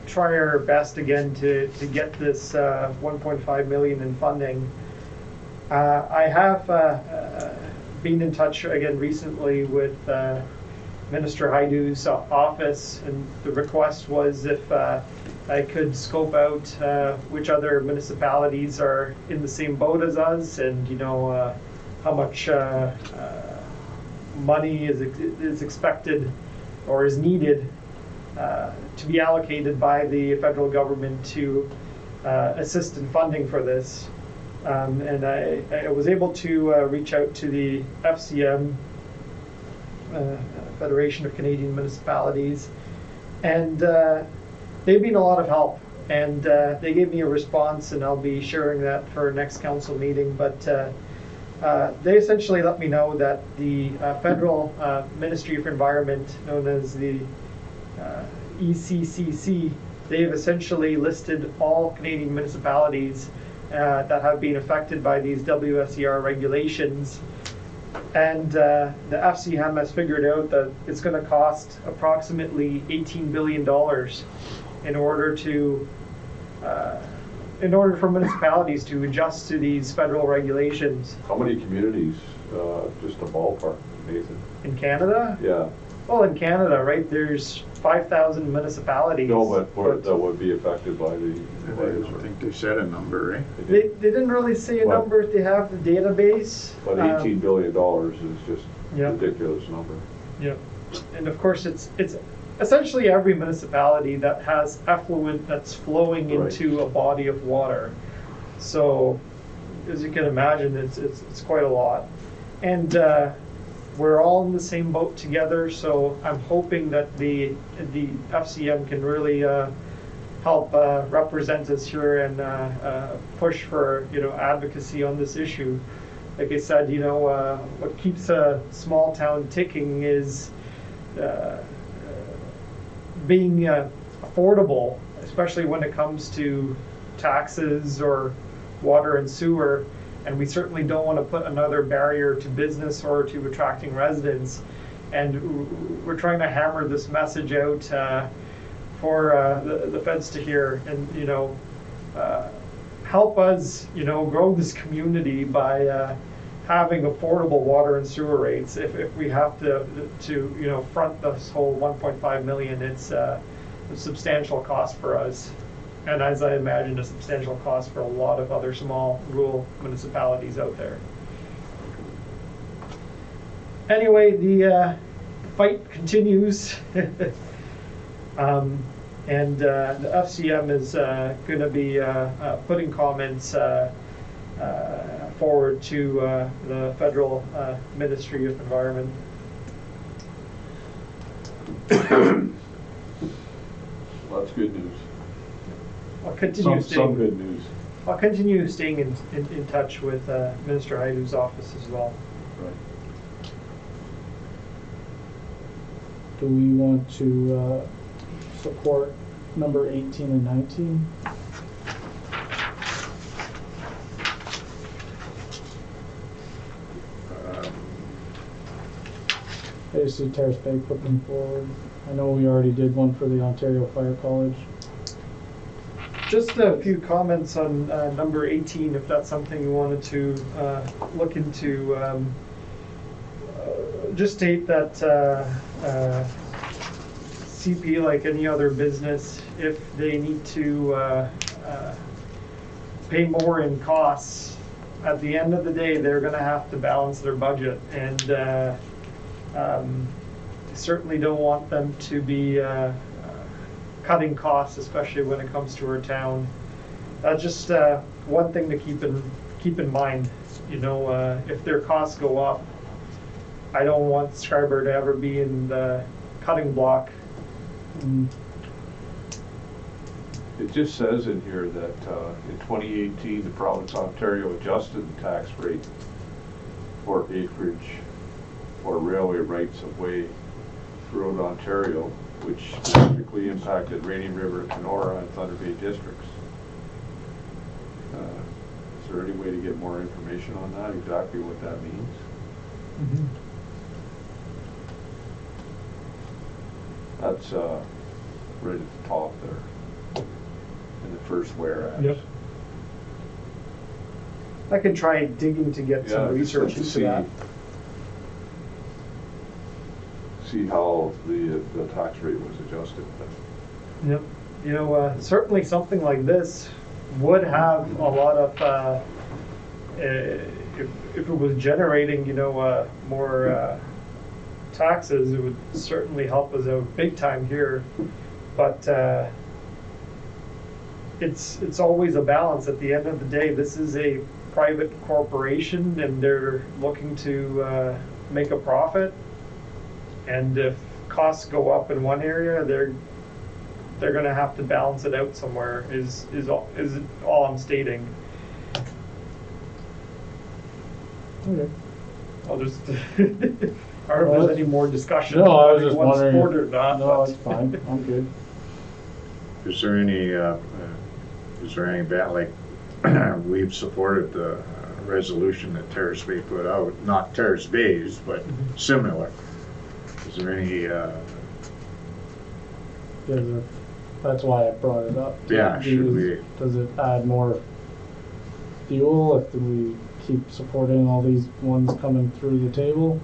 try our best again to get this 1.5 million in funding. I have been in touch again recently with Minister Haidu's office, and the request was if I could scope out which other municipalities are in the same boat as us, and how much money is expected or is needed to be allocated by the federal government to assist in funding for this. And I was able to reach out to the FCM, Federation of Canadian Municipalities, and they've been a lot of help. And they gave me a response, and I'll be sharing that for our next council meeting. But they essentially let me know that the federal Ministry of Environment, known as the ECCC, they've essentially listed all Canadian municipalities that have been affected by these WSER regulations. And the FCM has figured out that it's going to cost approximately $18 billion in order for municipalities to adjust to these federal regulations. How many communities, just a ballpark, Nathan? In Canada? Yeah. Well, in Canada, right, there's 5,000 municipalities. No, but that would be affected by the. I think they said a number, right? They didn't really say a What? number. They have the database. But $18 billion is just Yeah. a ridiculous number. Yeah, and of course it's essentially every municipality that has effluent that's flowing Right. into a body of water. So, as you can imagine, it's quite a lot, and we're all in the same boat together. So I'm hoping that the FCM can really help represent us here and push for advocacy on this issue. Like I said, what keeps a small town ticking is being affordable, especially when it comes to taxes or water and sewer. And we certainly don't want to put another barrier to business or to attracting residents. And we're trying to hammer this message out for the feds to hear, and help us grow this community by having affordable water and sewer rates, if we have to, you know, front this whole 1.5 million, it's a substantial cost for us. And as I imagine, a substantial cost for a lot of other small rural municipalities out there. Anyway, the fight continues. And the FCM is going to be putting comments forward to the Federal Ministry of Environment. Well, that's good news. I'll continue Some good news. I'll continue staying in touch with Minister Haidu's office as well. Right. Do we want to support number 18 and 19? I see Terrace Bay put them forward. I know we already did one for the Ontario Fire College. Just a few comments on number 18, if that's something you wanted to look into. Just state that CP, like any other business, if they need to pay more in costs, at the end of the day, they're going to have to balance their budget. And certainly don't want them to be cutting costs, especially when it comes to our town. Just one thing to keep in mind. You know, if their costs go up, I don't want Scriber to ever be in the cutting block. It just says in here that in 2018, the province of Ontario adjusted the tax rate for acreage or railway rights of way throughout Ontario, which specifically impacted Rainy River, Kenora, and Thunder Bay districts. Is there any way to get more information on that, exactly what that means? Mm-hmm. That's right at the top there, in the first whereas. Yep. I could try digging to get some research into that. See how the tax rate was adjusted. Yep. You know, certainly something like this would have a lot of, if it was generating, you know, more taxes, it would certainly help us out big time here. But it's always a balance. At the end of the day, this is a private corporation, and they're looking to make a profit. And if costs go up in one area, they're going to have to balance it out somewhere. Is all I'm stating. Okay. I'll just. I don't know if there's any more discussion. No, I was whether just you want wondering. support it or not, No, but- it's fine. I'm good. Is there any bad, like, we've supported the resolution that Terrace Bay put out, not Terrace Bay's, but similar. Is there any, That's why I brought it up. Yeah, should we- Does it add more fuel if we keep supporting all these ones coming through the table?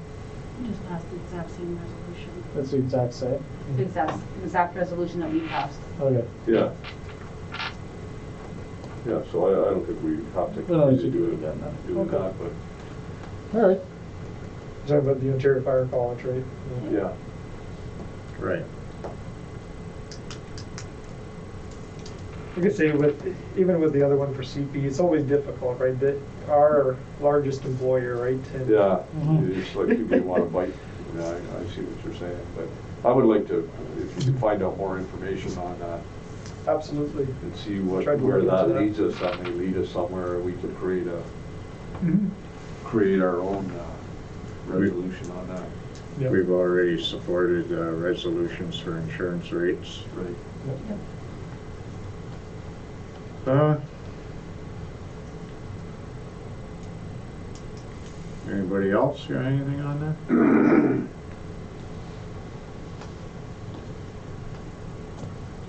Just pass the exact same resolution. That's the exact same. The exact resolution that we passed. Okay. Yeah. Yeah, so I don't think we have to We don't need continue to do it doing again then. doing Okay. that, but All right. Talking about the Ontario Fire College, right? yeah. right, Like I say, even with the other one for CP, it's always difficult, right? Our largest employer, right? And Yeah, Mhm. it's like you may want to bite. Yeah, I see what you're saying, but I would like to, if you could find out more information on that Absolutely. and see Try to where look that into that. leads us, that may lead us somewhere, we could create Mhm. our own resolution on that. Yep. we've already supported resolutions for insurance rates. Right. Anybody else got anything on that?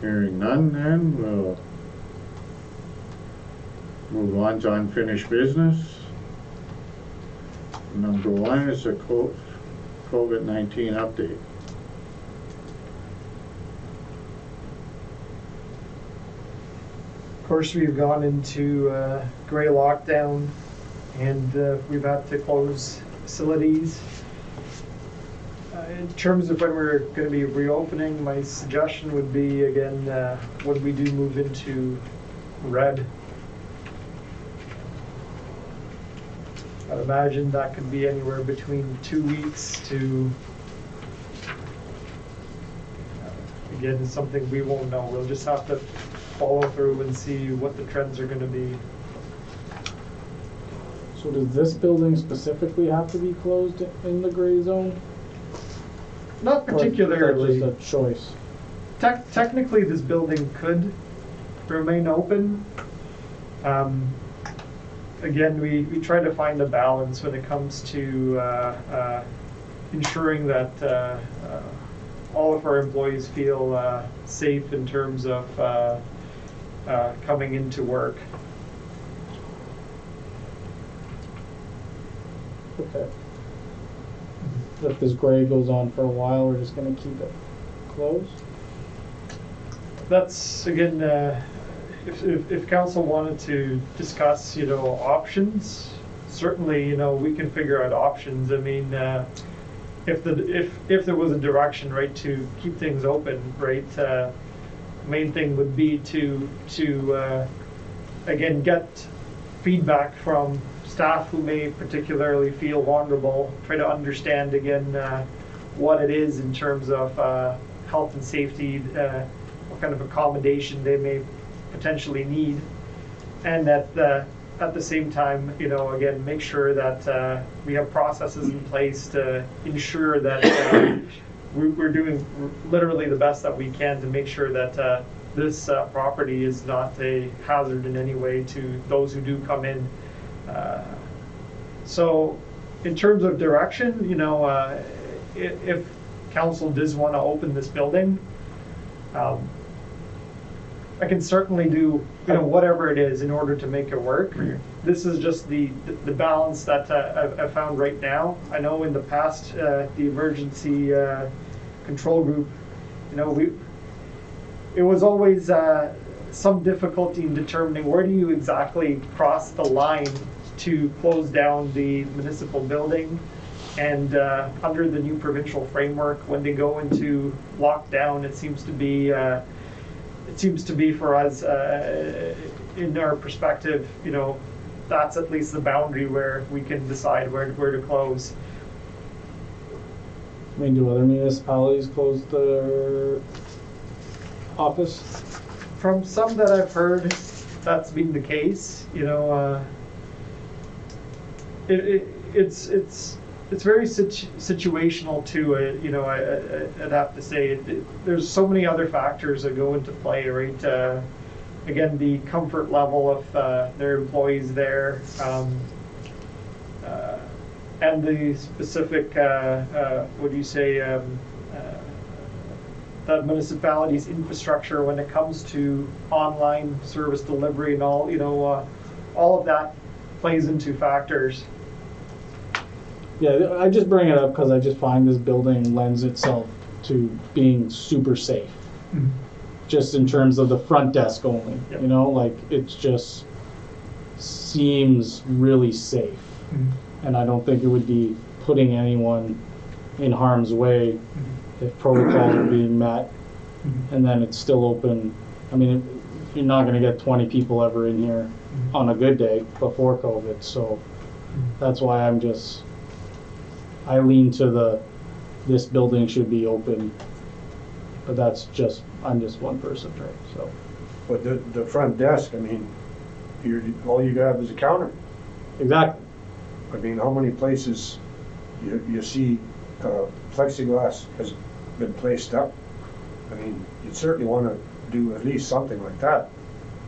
Hearing none, then we'll move on to unfinished business. Number one is a COVID-19 update. Of course, we've gone into gray lockdown, and we've had to close facilities. In terms of when we're going to be reopening, my suggestion would be, again, when we do move into red. I'd imagine that could be anywhere between 2 weeks to, again, something we won't know. We'll just have to follow through and see what the trends are going to be. So does this building specifically have to be closed in the gray zone? Not Or is particularly. that just a choice? Technically, this building could remain open. Again, we try to find a balance when it comes to ensuring that all of our employees feel safe in terms of coming into work. Okay. If this gray goes on for a while, we're just gonna keep it closed? That's, again, if council wanted to discuss, options, certainly, we can figure out options. I mean, if there was a direction, right, to keep things open, right, main thing would be to again, get feedback from staff who may particularly feel vulnerable, try to understand again what it is in terms of health and safety, what kind of accommodation they may potentially need, and at the same time, again, make sure that we have processes in place to ensure that we're doing literally the best that we can to make sure that this property is not a hazard in any way to those who do come in. So in terms of direction, if council does want to open this building, I can certainly do, whatever it is in order to make it work. This is just the balance that I've found right now. I know in the past, the emergency control group, it was always some difficulty in determining where do you exactly cross the line to close down the municipal building. And under the new provincial framework, when they go into lockdown, it seems to be for us, in our perspective, that's at least the boundary where we can decide where to close. I mean, do other municipalities close their office? From some that I've heard, that's been the case. It's very situational too. I'd have to say there's so many other factors that go into play, right? Again, the comfort level of their employees there, and the specific, the municipality's infrastructure when it comes to online service delivery and all of that plays into factors. Yeah, I just bring it up because I just find this building lends itself to being super safe. Mm-hmm. Just in terms of the front desk only, Yep. it just seems really safe. Mm-hmm. And I don't think it would be putting anyone in harm's way if protocols are being met, and then it's still open. I mean, you're not going to get 20 people ever in here on a good day before COVID, so that's why I lean to this building should be open, but I'm just one person, right? So. But the front desk, I mean, all you have is a counter. Exactly. I mean, how many places you see plexiglass has been placed up? I mean, you'd certainly want to do at least something like that.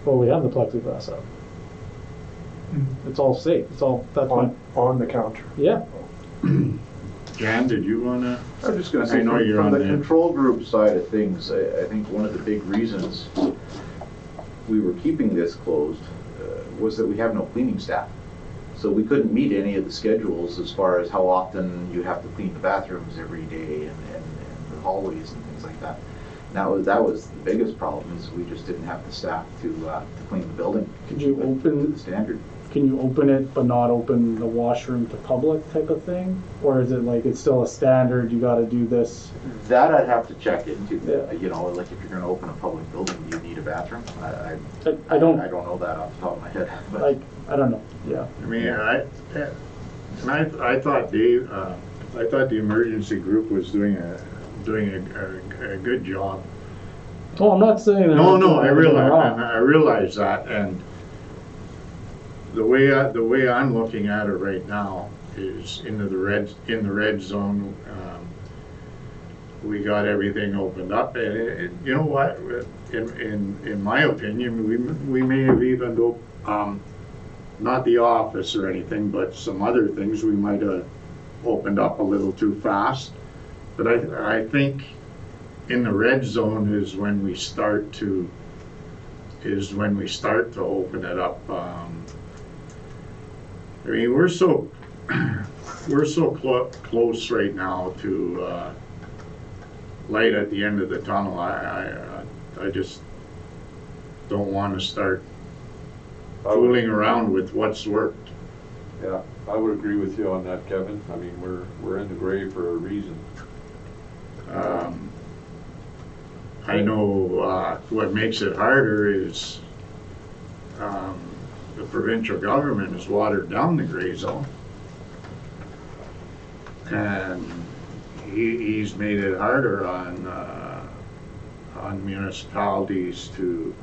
Well, we have the plexiglass up. It's all safe. That's fine. On the counter. Yeah. Jan, did you want to? I was just gonna I say, know you're from on the the- control group side of things, I think one of the big reasons we were keeping this closed was that we have no cleaning staff. So we couldn't meet any of the schedules as far as how often you have to clean the bathrooms every day and the hallways and things like that. And that was the biggest problem, is we just didn't have the staff to clean the building. Could you to open, the standard? can you open it but not open the washroom to public type of thing? Or is it like it's still a standard, you gotta do this? That I'd have to check into. Yeah. You know, like if you're gonna open a public building, do you need a bathroom? I don't, I don't know that off the top of my head. But like, I don't know, yeah. I mean, I thought Dave, I thought the emergency group was doing a good job. Oh, I'm not saying that. No, I anything wrong. realize that, and the way I'm looking at it right now is in the red zone. We got everything opened up, and you know what? In my opinion, we may have even not the office or anything, but some other things we might have opened up a little too fast. But I think in the red zone is when we start to open it up. I mean, we're so close right now to light at the end of the tunnel. I just don't want to start fooling around with what's worked. Yeah, I would agree with you on that, Kevin. I mean, we're in the gray for a reason. I know what makes it harder is the provincial government has watered down the gray zone, and he's made it harder on municipalities to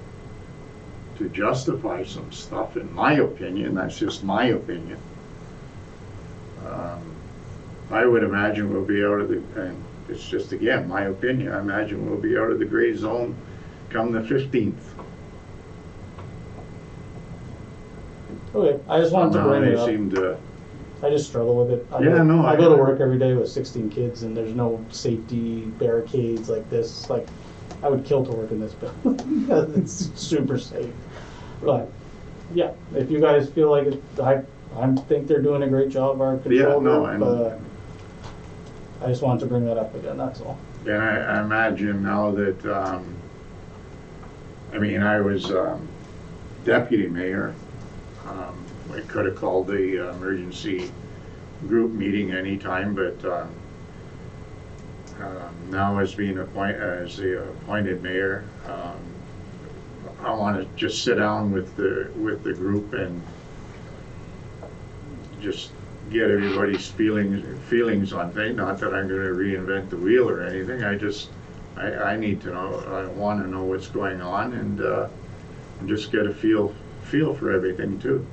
justify some stuff. In my opinion, that's just my opinion. I would imagine we'll be out of the, and it's just again my opinion, I imagine we'll be out of the gray zone come the 15th. Okay, I just wanted to bring They it up. seem to, I just struggle with it. I go to work every day with 16 kids, and there's no safety barricades like this. Like, I would kill to work in this building. It's super safe. But yeah, if you guys feel like it, I think they're doing a great job. Our control group. I just wanted to bring that up again. That's all. and I imagine now that I mean, I was deputy mayor. I could have called the emergency group meeting anytime, but now as being the appointed mayor, I want to just sit down with the group and just get everybody's feelings on things. Not that I'm going to reinvent the wheel or anything. I need to know. I want to know what's going on and just get a feel for everything too.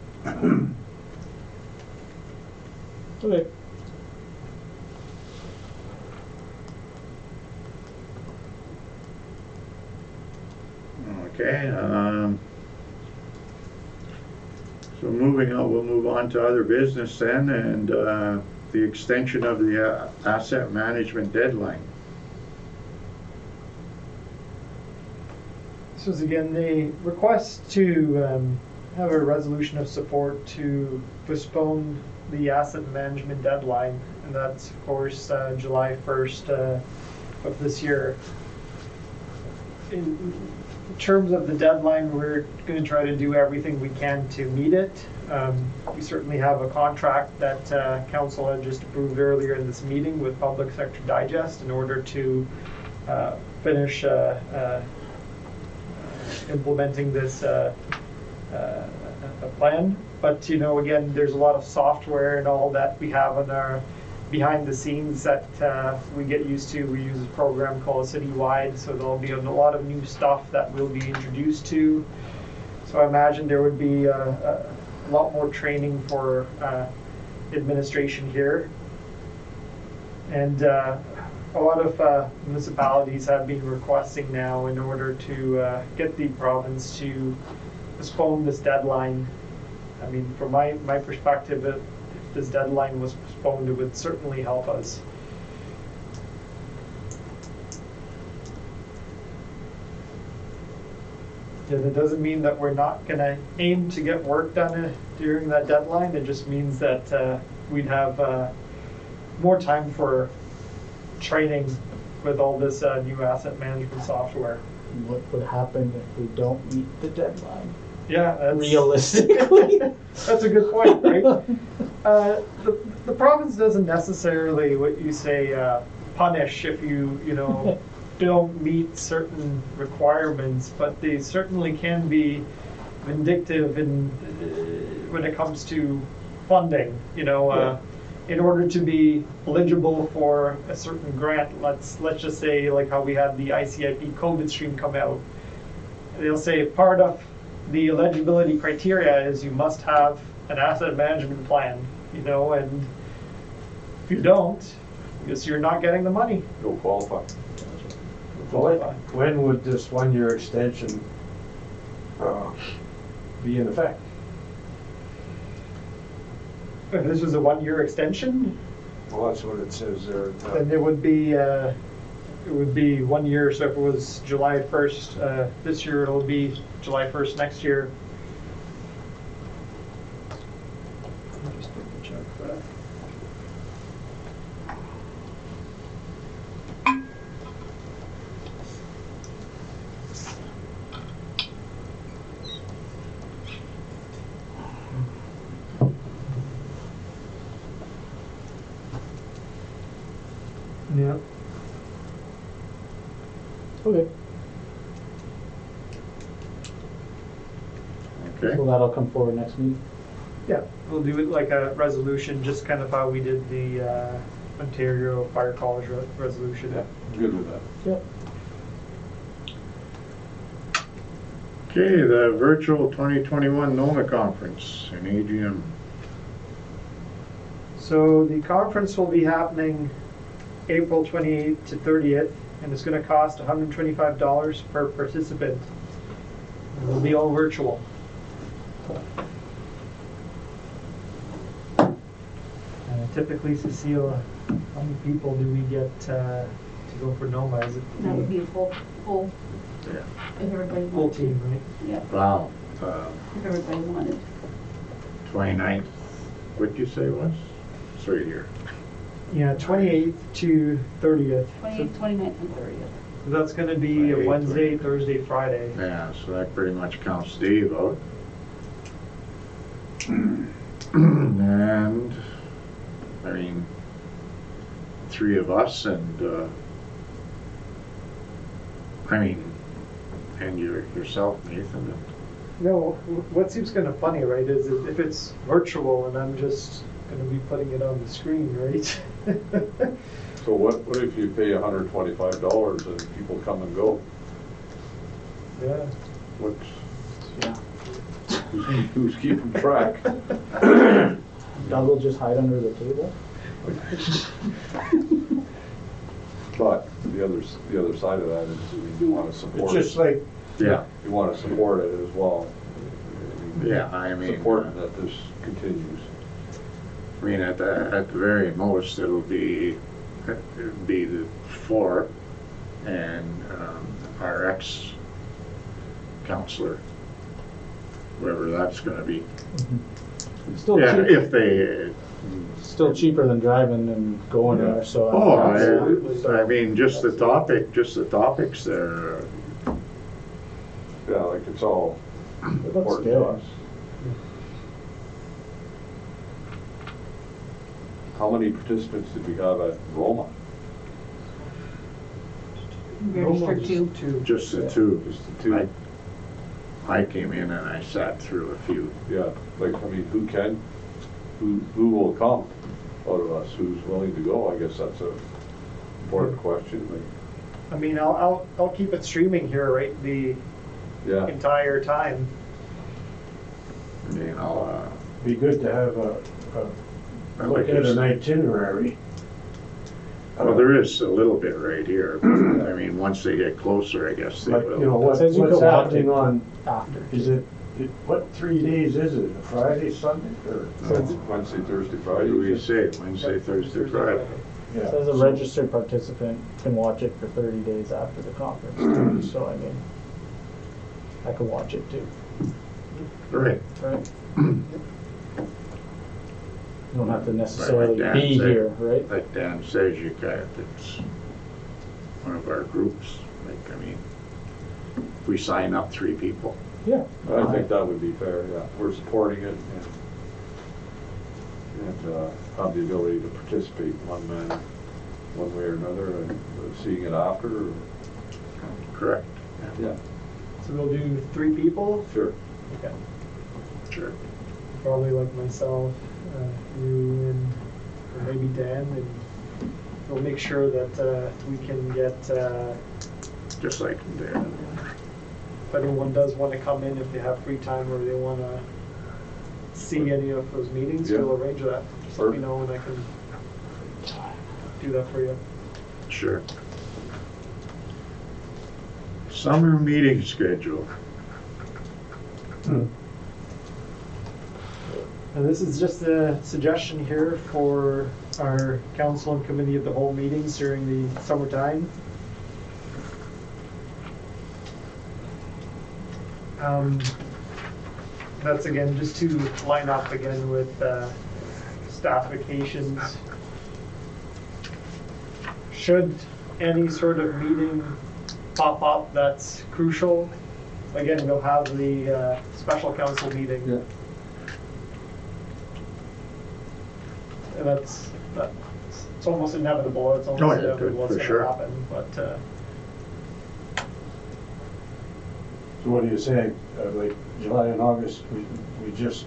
Okay. Okay. So moving on, we'll move on to other business then, and the extension of the asset management deadline. This was again the request to have a resolution of support to postpone the asset management deadline, and that's of course July 1st of this year. In terms of the deadline, we're going to try to do everything we can to meet it. We certainly have a contract that council had just approved earlier in this meeting with Public Sector Digest in order to finish implementing this plan. But you know, again, there's a lot of software and all that we have on our behind the scenes that we get used to. We use a program called Citywide, so there'll be a lot of new stuff that we'll be introduced to. So I imagine there would be a lot more training for administration here. And a lot of municipalities have been requesting now in order to get the province to postpone this deadline. I mean, from my perspective, if this deadline was postponed, it would certainly help us. Yeah, that doesn't mean that we're not gonna aim to get work done during that deadline. It just means that we'd have more time for training with all this new asset management software. What would happen if we don't meet the deadline? Yeah, that's, Realistically. that's a good point, right? The province doesn't necessarily, what you say, punish if you don't meet certain requirements, but they certainly can be vindictive when it comes to funding. In order to be eligible for a certain grant, let's just say like how we had the ICIP COVID stream come out. They'll say part of the eligibility criteria is you must have an asset management plan, and if you don't, I guess you're not getting the money. Don't qualify. When would this one-year extension be in effect? If this was a one-year extension, Well, that's what it says there. then it would be 1 year. So if it was July 1st this year, it'll be July 1st next year. Let me just double check that. Yeah. Okay, Okay, so that'll come forward next meeting. Yeah, we'll do it like a resolution, just kind of how we did the Ontario Fire College resolution. Yeah, I'm good with that. Yep. okay, the virtual 2021 NOMA conference in AGM. So the conference will be happening April 28th to 30th, and it's going to cost $125 per participant. It'll be all virtual. Typically, Cecile, how many people do we get to go for NOMA? Is it That would be a full, Yeah. if everybody full wanted to. team, right? Yeah, Wow, if everybody wanted. 29th, what'd you say it was? It's right here. Yeah, 28th to 30th. 28th, 29th, and 30th. So that's going to be a 28th, Wednesday, Thursday, Friday. Yeah, so that pretty much counts Dave out. And, I mean, 3 of us and, and yourself, Nathan. No, what seems kind of funny, right, is if it's virtual and I'm just going to be putting it on the screen, right? So what if you pay $125 and people come and go? Yeah. What's, Yeah. who's keeping track? Doug will just hide under the table. But the other side of that is you want to support It's just it. like, Yeah, You want to support it as well. yeah, I mean. Support that this continues. I mean, at the very most, it'll be the 4 and our ex-counselor, whoever that's gonna be. Still Yeah, cheap, if they, still cheaper than driving and going Yeah. there, so. oh, absolutely. I mean, just the topics there. Yeah, like it's all important good. to us. How many participants did we have at Roma? Registered to. Two. Just the 2. Just the 2? I came in and I sat through a few. Yeah, like, I mean, who will come out of us? Who's willing to go? I guess that's a important question. I mean, I'll keep it streaming here, right, the Yeah, entire time. You know, be good to have a I look like at this. an itinerary. Well, there is a little bit right here. I mean, once they get closer, I guess they But, will. you know, what's Says you what's go out happening to- on, After. is what 3 days is it? Friday, Sunday, or? Wednesday, Thursday, What do we Friday. say? Wednesday, Thursday, Friday. Yeah. Says a registered participant can watch it for 30 days after the conference, so I mean, I could watch it too, Right. right? You don't have to necessarily Dan be said. here, right? Like Dan says, you got, it's one of our groups, like, I mean, if we sign up 3 people. Yeah. I think that would be fair, yeah. We're supporting it and have the ability to participate one way or another, and seeing it after. Or, Correct. yeah, So we'll do 3 people? sure. Okay. Sure. Probably like myself, you and or maybe Dan, and we'll make sure that we can get, Just like Dan. if anyone does want to come in, if they have free time or they want to see any of those meetings, Yeah. we'll arrange that. Just let me know and I can do that for you. Sure. Summer meeting schedule. And this is just a suggestion here for our council and committee of the whole meetings during the summertime. That's again, just to line up again with staff vacations. Should any sort of meeting pop up that's crucial, again, we'll have the special council meeting. Yeah. And that's it's almost inevitable. It's almost Oh, yeah, inevitable what's for going sure. to happen. But So what are you saying? Like July and August, we just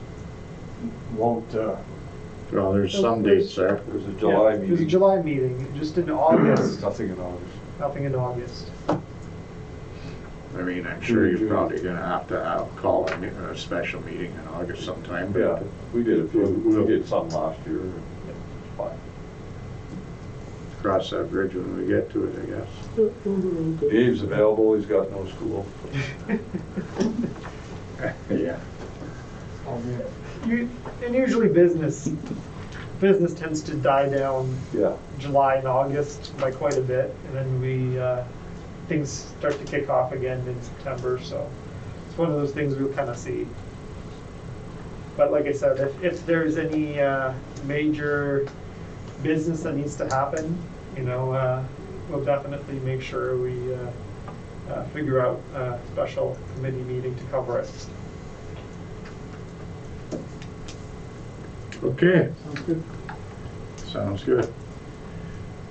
won't, Well, there's some dates there. There's a July There's a meeting. July meeting, just in August. Nothing in August. Nothing in August. I mean, I'm sure you're probably gonna have to call a special meeting in August sometime. But Yeah, we did a few, We'll- we did some last year. It's fine. Cross that bridge when we get to it, I guess. Dave's available, he's got no school. Yeah. And usually business tends to die down Yeah, July and August by quite a bit, and then we things start to kick off again in September. So it's one of those things we'll kind of see. But like I said, if there's any major business that needs to happen, you know, we'll definitely make sure we figure out a special committee meeting to cover it. Okay. Sounds good.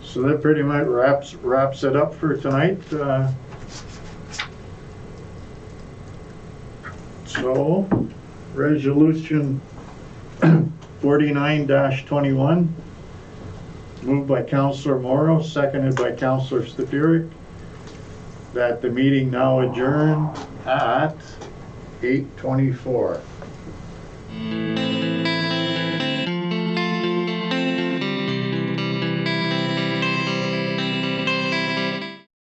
So that pretty much wraps it up for tonight. So, resolution 49-21, moved by Councillor Morrow, seconded by Councillor Stafuric, that the meeting now adjourn at 8:24.